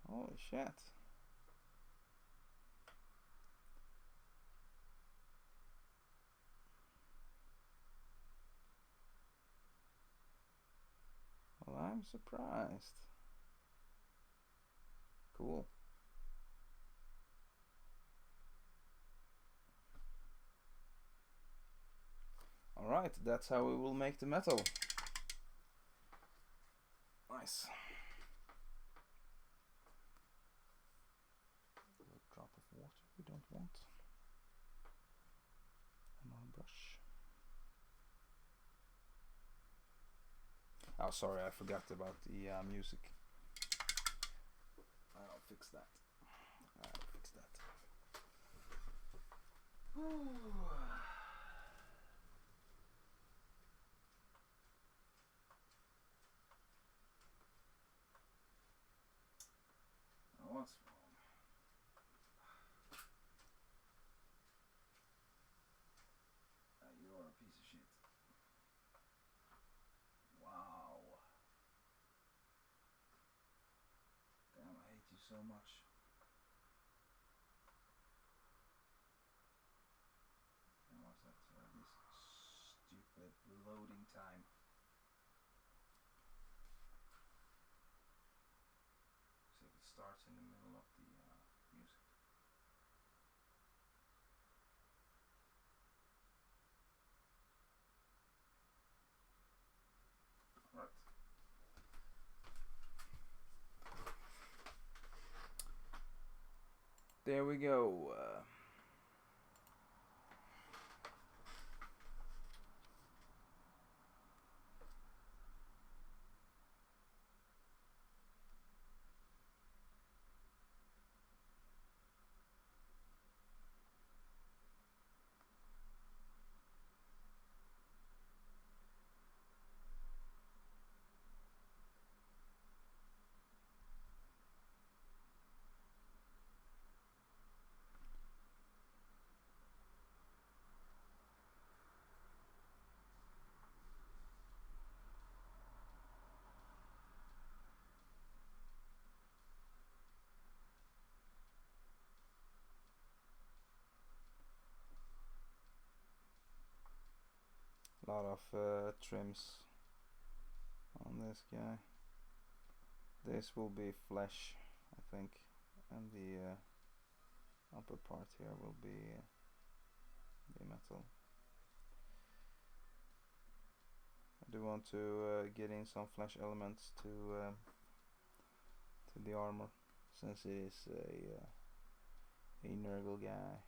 Holy shit. Well, I'm surprised. Cool. Alright, that's how we will make the metal. Nice. A drop of water we don't want on our brush. Oh, sorry, I forgot about the music. I'll fix that. What's wrong? You're a piece of shit. Wow. Damn, I hate you so much. And what's that? This stupid loading time. See if it starts in the middle of the music. Right. There we go. A lot of trims on this guy. This will be flesh, I think, and the upper part here will be the metal. I do want to get in some flesh elements to the armor, since it is a Nurgle guy.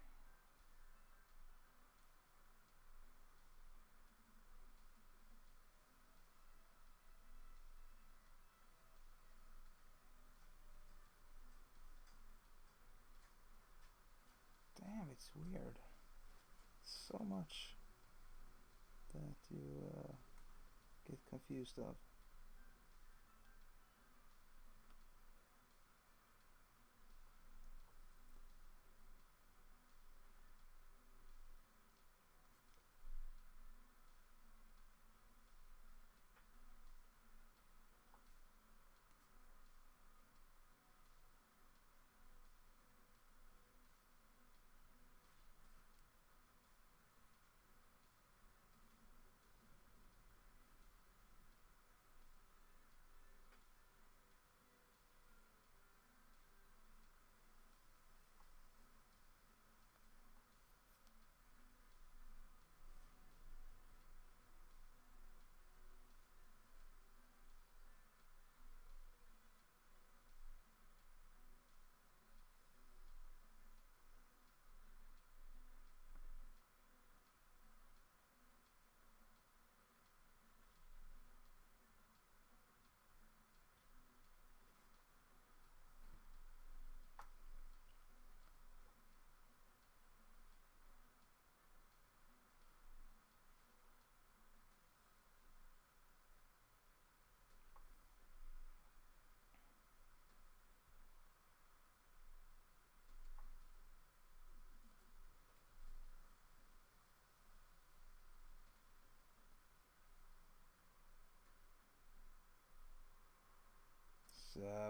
Damn, it's weird. So much that you get confused of.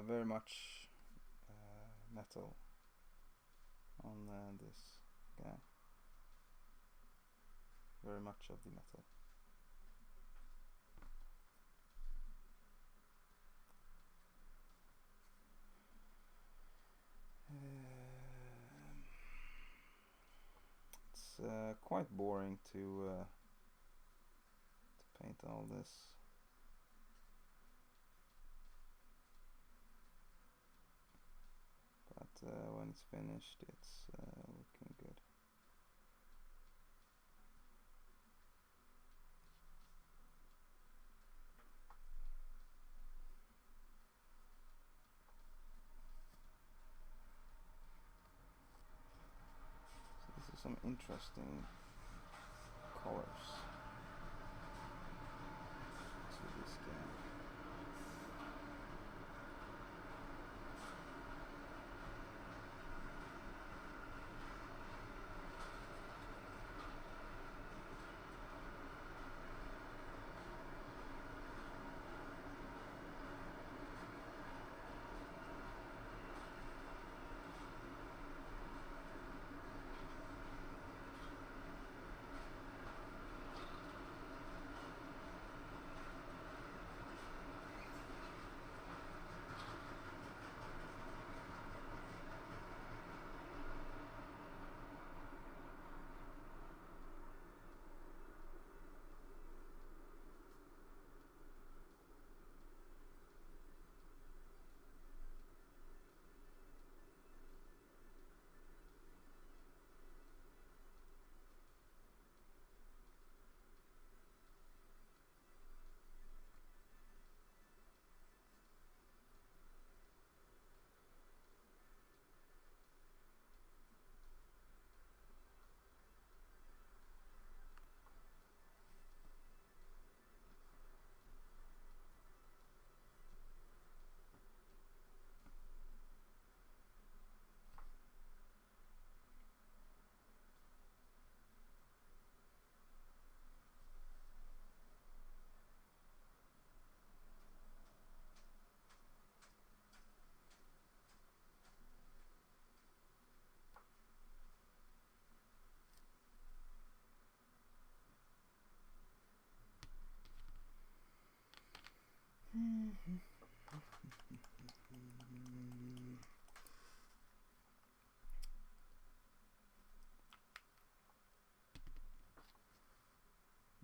very much metal on this guy. Very much of the metal. It's quite boring to paint all this. But when it's finished, it's looking good. So this is some interesting colors to this game.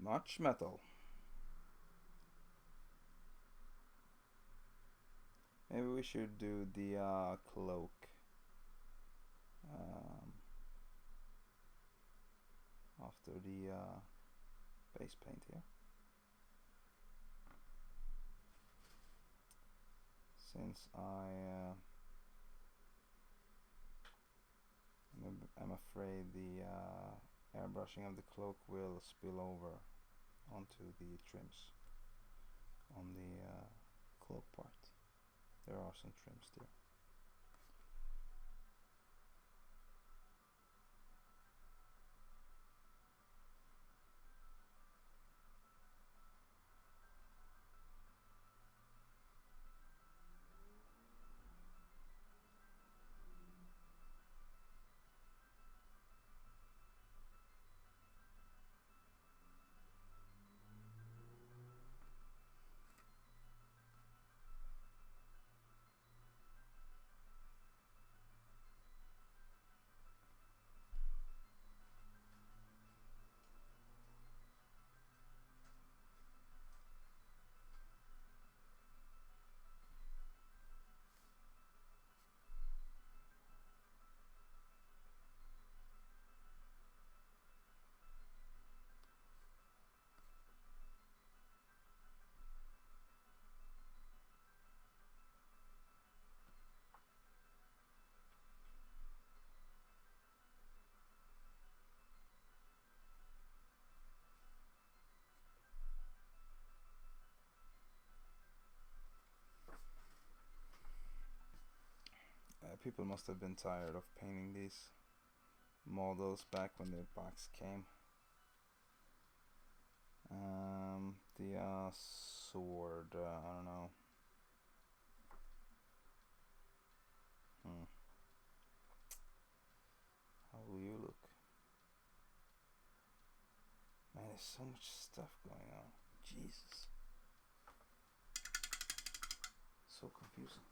Much metal. Maybe we should do the cloak after the base paint here. Since I'm afraid the airbrushing of the cloak will spill over onto the trims on the cloak part. There are some trims there. People must have been tired of painting these models back when the box came. The sword, I don't know. There's so much stuff going on. Jesus. So confusing.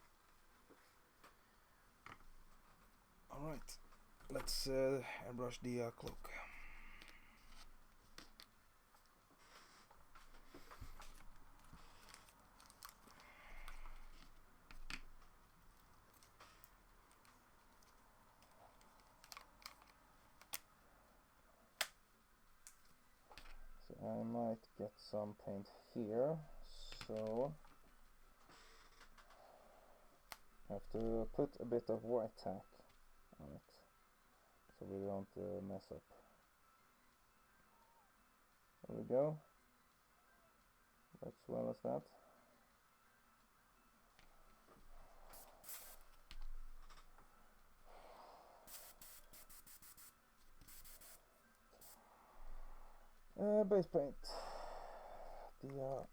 Alright. Let's airbrush the cloak. I might get some paint here, so I have to put a bit of white tack on it so we don't mess up. There we go, as well as that. Base paint, the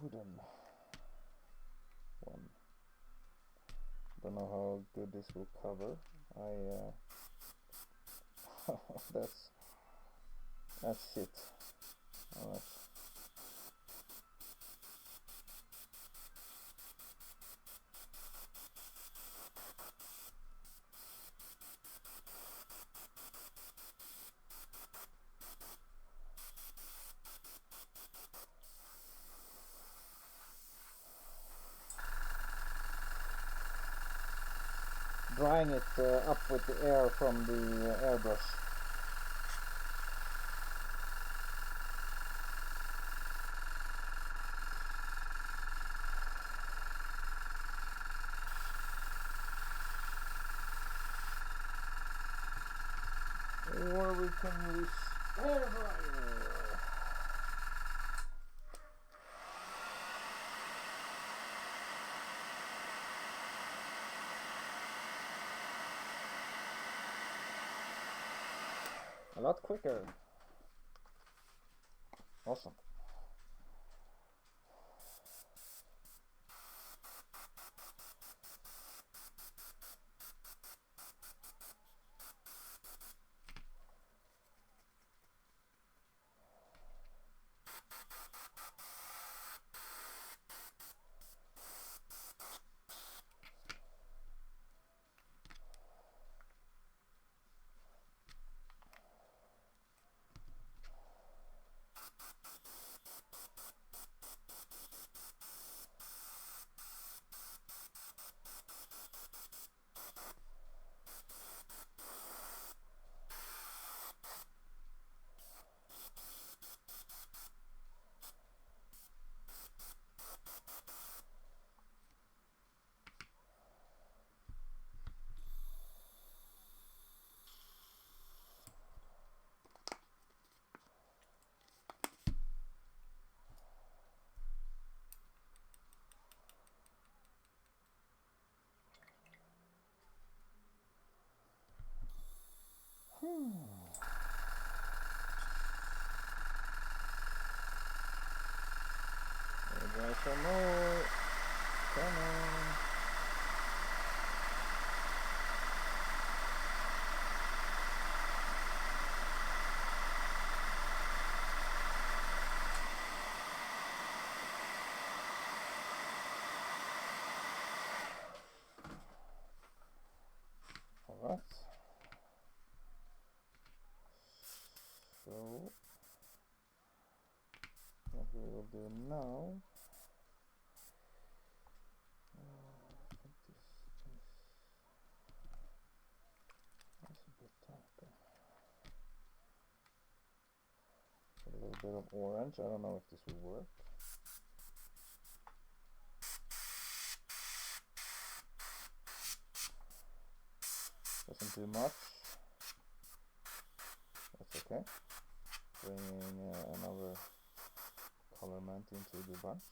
wooden one. Don't know how good this will cover. That's shit. Alright. Drying it up with the air from the airbrush. Or we can use air dryer. A lot quicker. Awesome. There's some more. Come on. Alright. So what we will do now, I think this is that's a bit darker. A little bit of orange. I don't know if this will work. Doesn't do much. That's okay. Bringing another colorment into the bunch.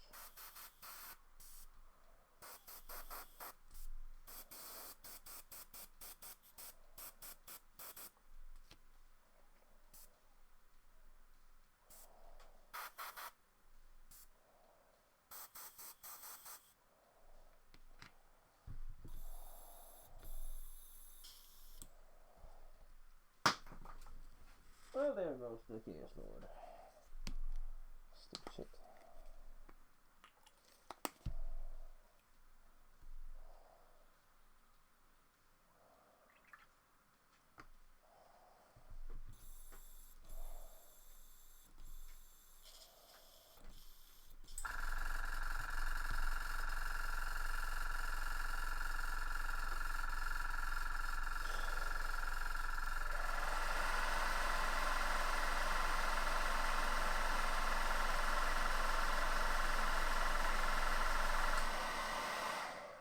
Well, there goes the Chaos Lord. Stupid shit.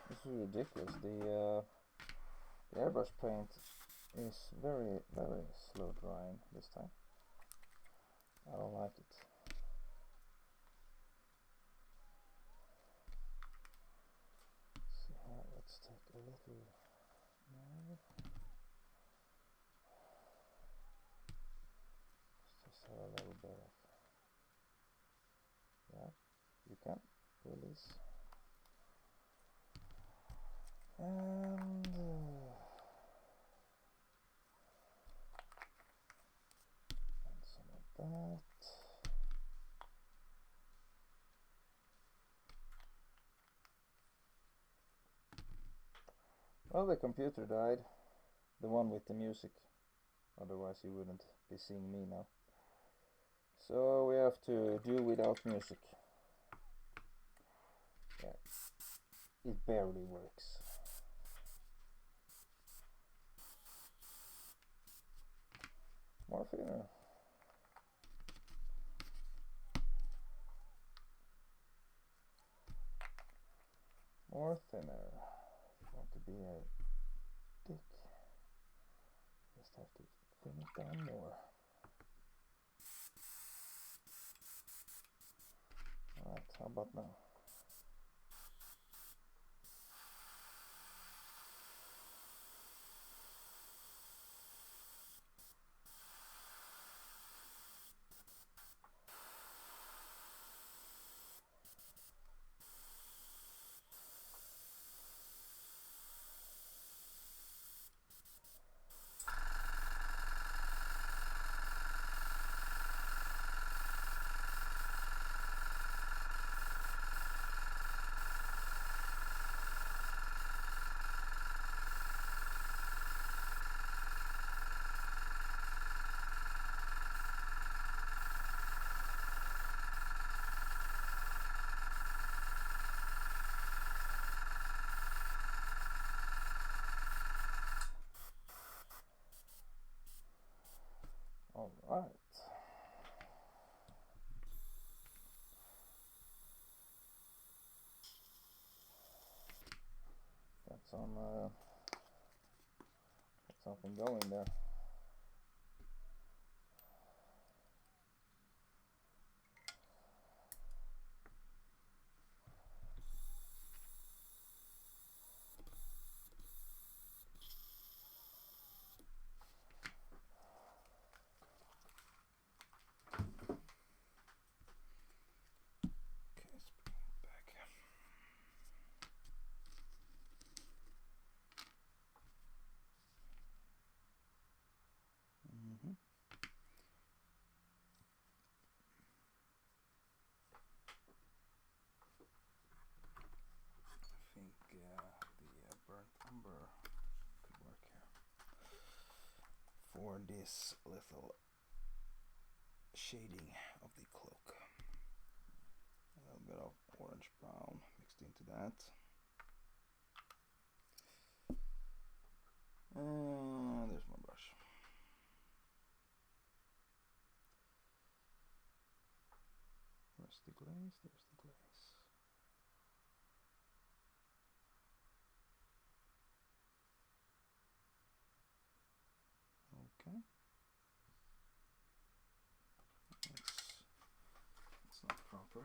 This is ridiculous. The airbrush paint is very slow drying this time. I don't like it. Let's see how. Let's take a little. No. Let's just have a little bit of. Yeah, you can release. And some of that. Well, the computer died, the one with the music, otherwise you wouldn't be seeing me now. So we have to do without music. Yeah, it barely works. More thinner. More thinner. If you want to be a dick, just have to thin it down more. Alright, how about now? Alright. Got something going there. For this little shading of the cloak. A little bit of orange brown mixed into that. There's my brush. Where's the glaze? There's the glaze. Okay. It's not proper.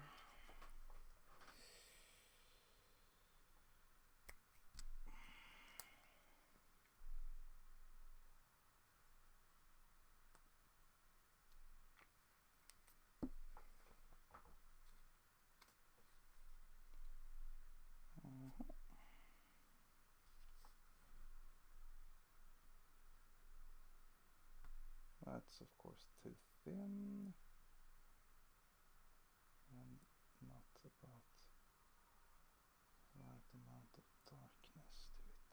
That that's of course too thin and not about the right amount of darkness to it.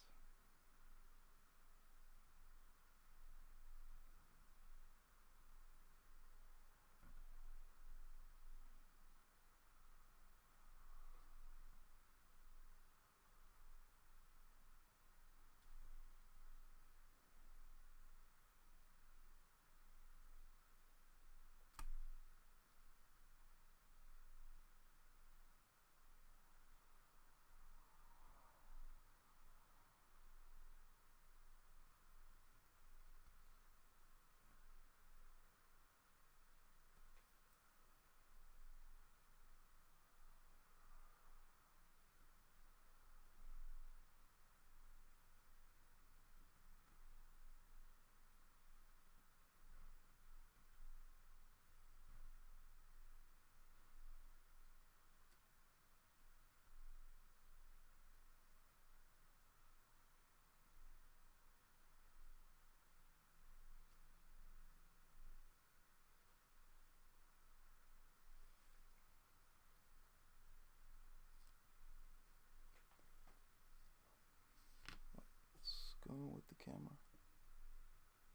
Let's go with the camera.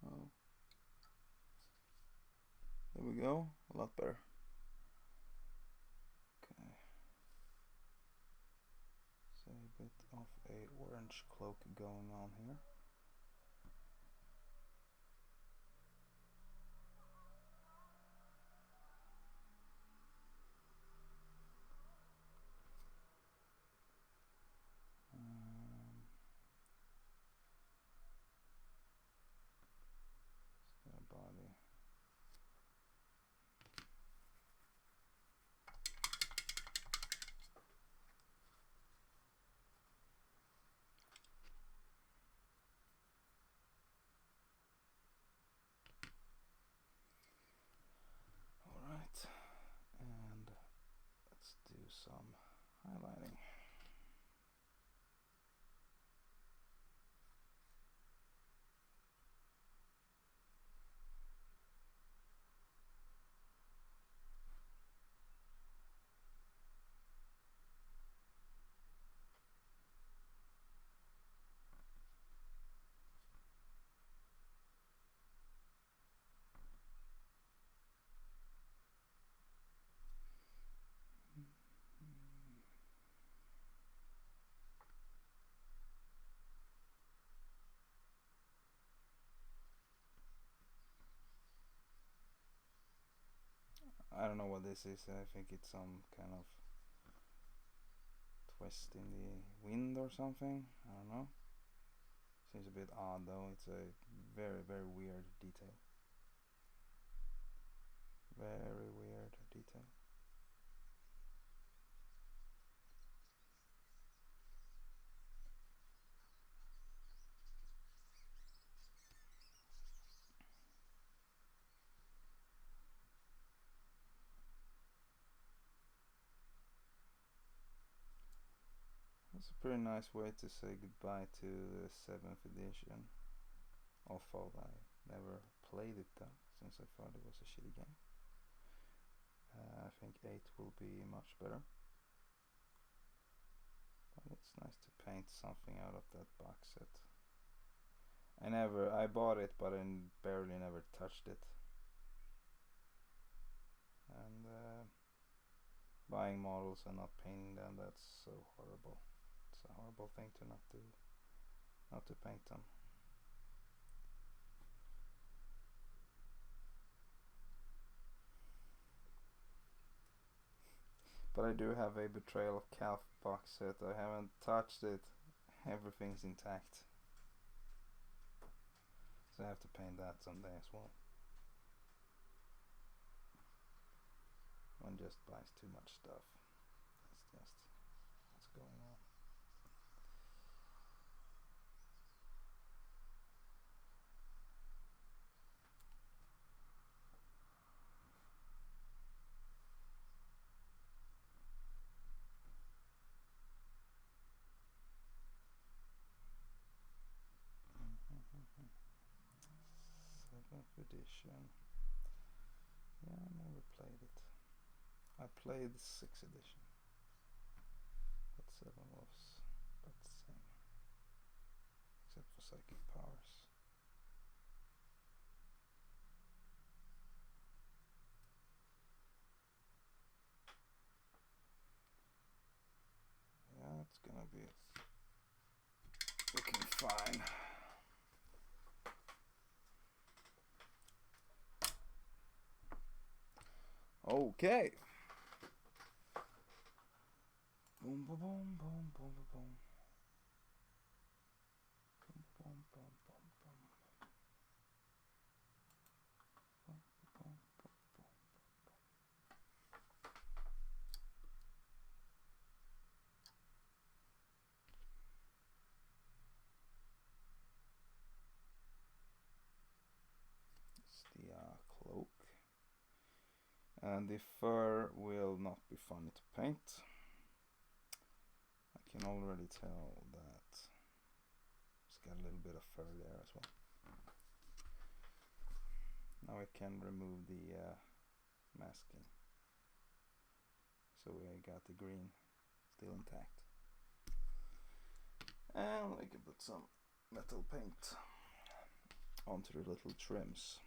Oh, there we go, a lot better. Okay, so a bit of a orange cloak going on here. Body. All right, and let's do some highlighting. I don't know what this is. I think it's some kind of twist in the wind or something. I don't know. Seems a bit odd though. It's a very, very weird detail. Very weird detail. It's a pretty nice way to say goodbye to the 7th edition. Although I never played it though, since I thought it was a shitty game. I think 8 will be much better. But it's nice to paint something out of that box set. I bought it, but I barely never touched it. And buying models and not painting them, that's so horrible. It's a horrible thing to not do, not to paint them. But I do have a Betrayal of Calf box set. I haven't touched it. Everything's intact. So I have to paint that someday as well. One just buys too much stuff. That's just what's going on. edition. Yeah, I never played it. I played the 6th edition. But 7 was about the same. Except for psychic powers. Yeah, it's gonna be looking fine. Okay. Boom, boom, boom, boom, boom, boom. Boom, boom, boom, boom, boom. Boom, boom, boom, boom. It's the cloak. And the fur will not be funny to paint. I can already tell that it's got a little bit of fur there as well. Now I can remove the masking. So we got the green still intact. And we can put some metal paint onto the little trims.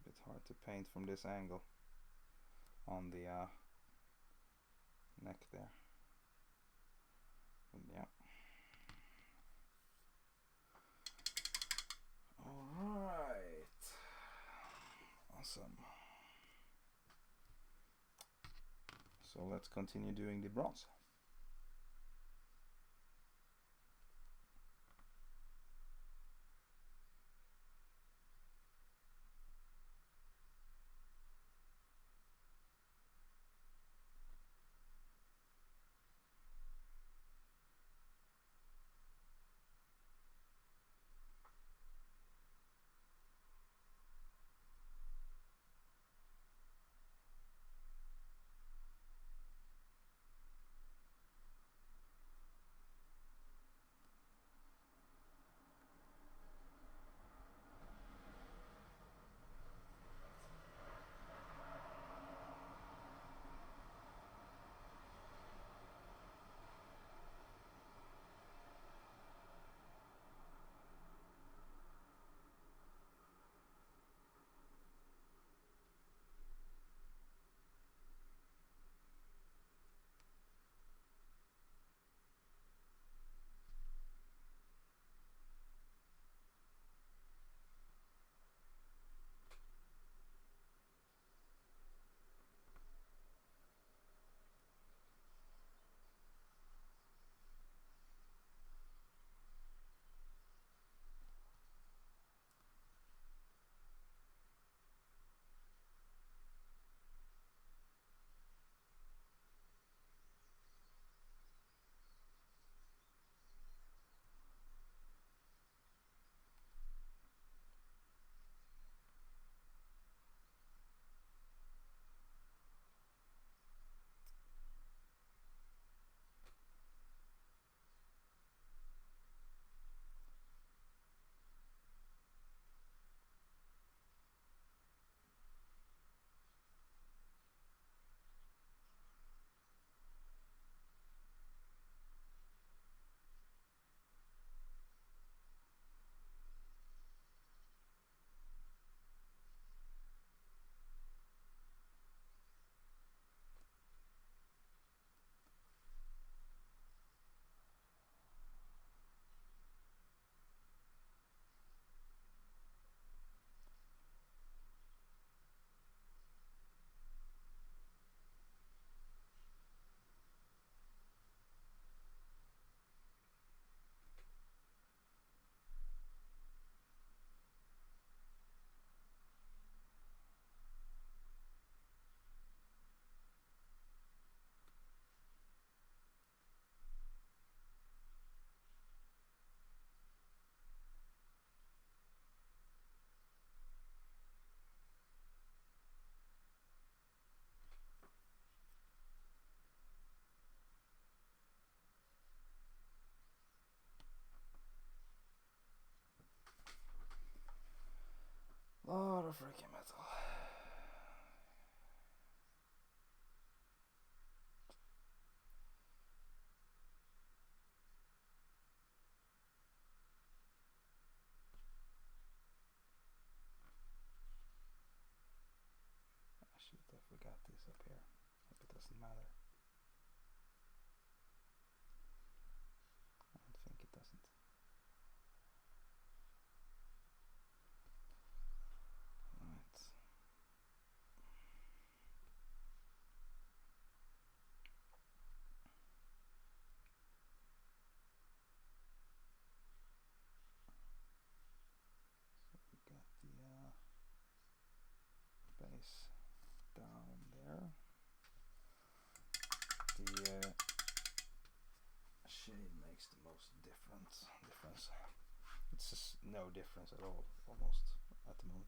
Bit hard to paint from this angle on the neck there. But yeah. Alright. Awesome. So let's continue doing the bronze. lot of freaking metal. I should have forgot this up here. Hope it doesn't matter. I don't think it doesn't. Right. So we got the base down there. The shade makes the most difference. It's just no difference at all, almost, at the moment.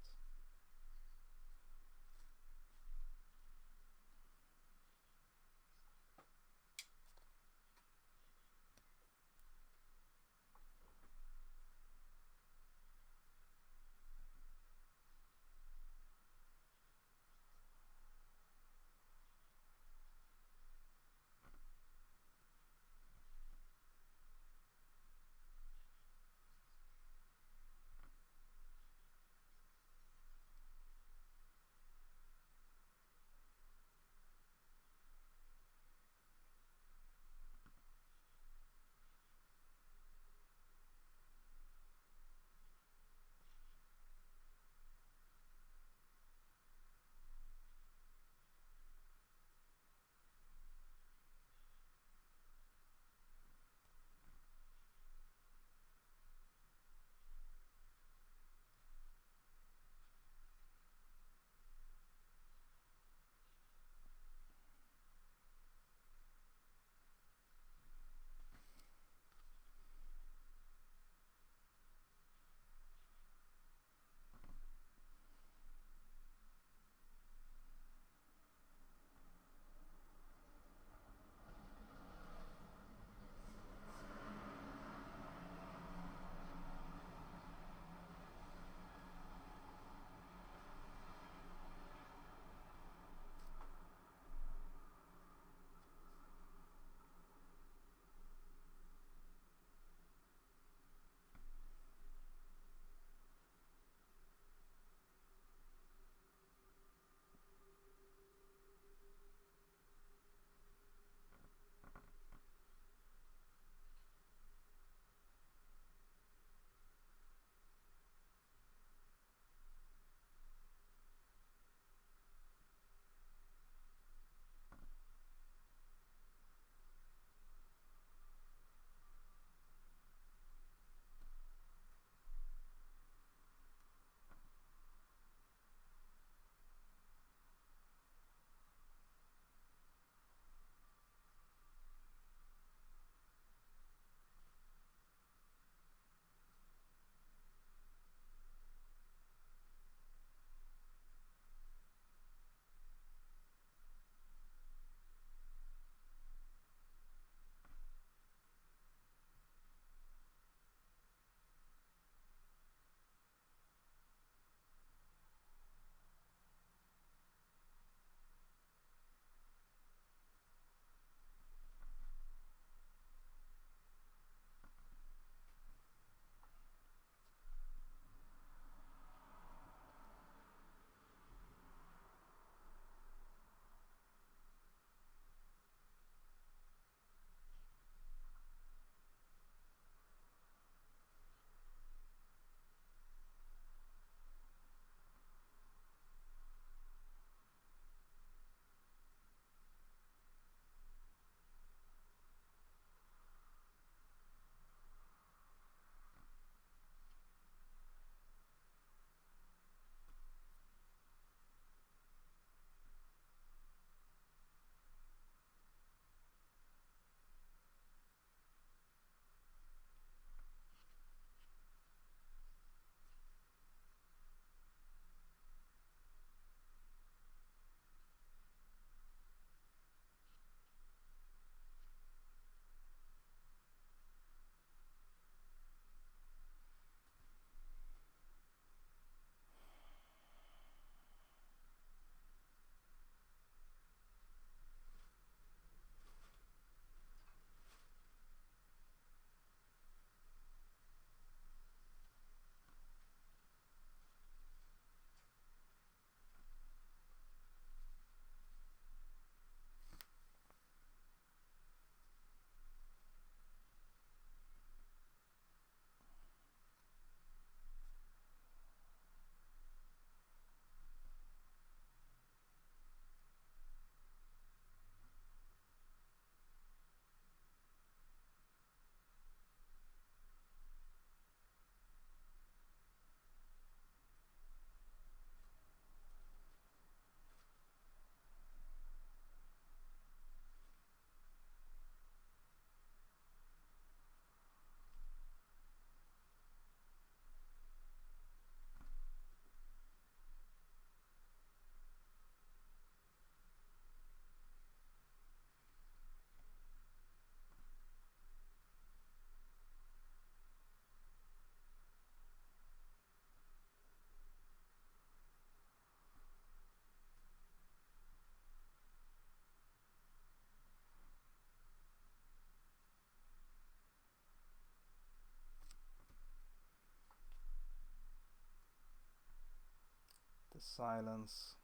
the silence.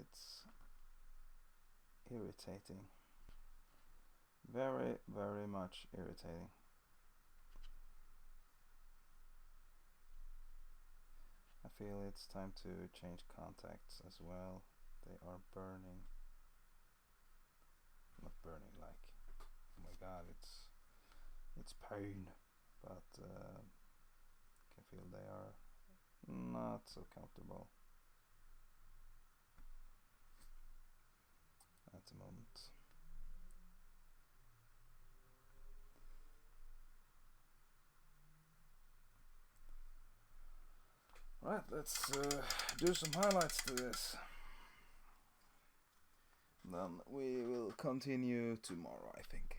It's irritating. Very, very much irritating. I feel it's time to change contacts as well. They are burning. Not burning like, oh my god, it's pain, but I can feel they are not so comfortable at the moment. Right, let's do some highlights to this. Then we will continue tomorrow, I think.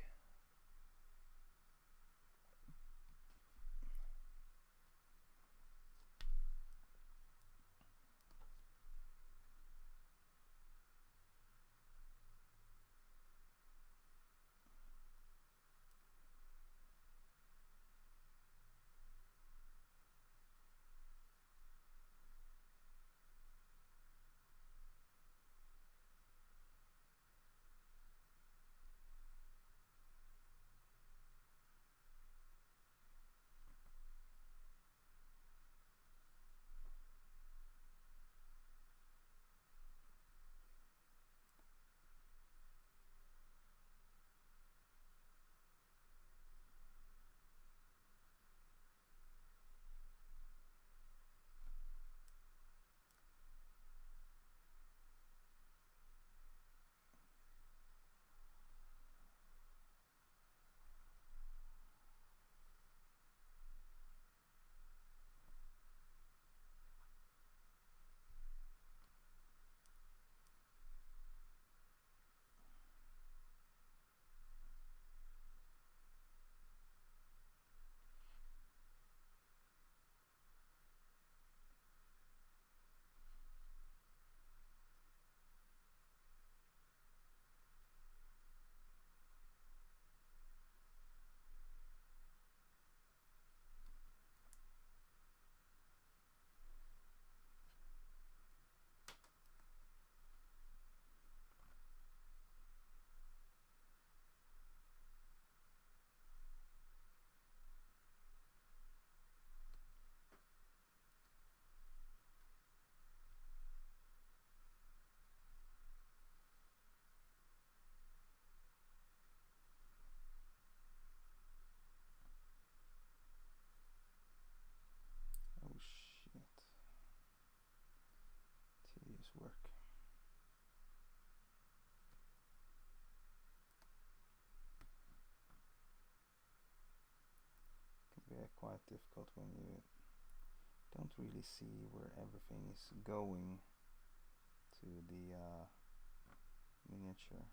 Oh shit. Tedious work. Can be quite difficult when you don't really see where everything is going to the miniature.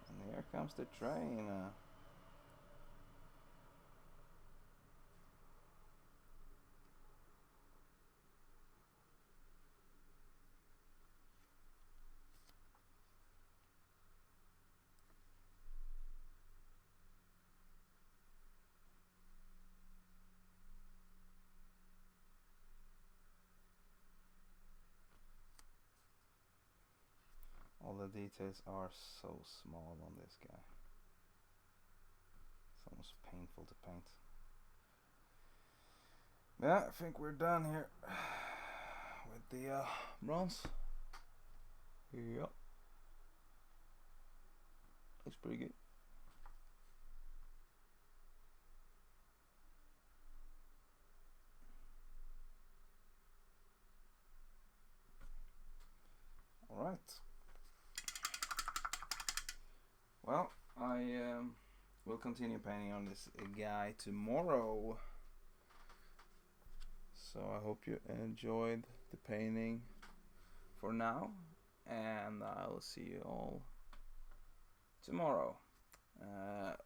And here comes the train. All the details are so small on this guy. It's almost painful to paint. Yeah, I think we're done here with the bronze. Yep. Looks pretty good. Alright. Well, I will continue painting on this guy tomorrow. So I hope you enjoyed the painting for now, and I'll see you all tomorrow.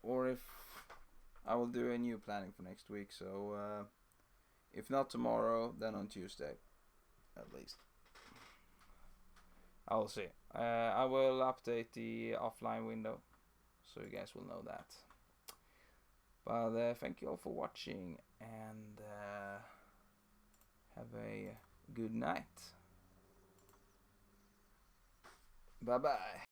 Or if I will do a new planning for next week, so if not tomorrow, then on Tuesday at least. I will see. I will update the offline window, so you guys will know that. But thank you all for watching, and have a good night. Bye bye.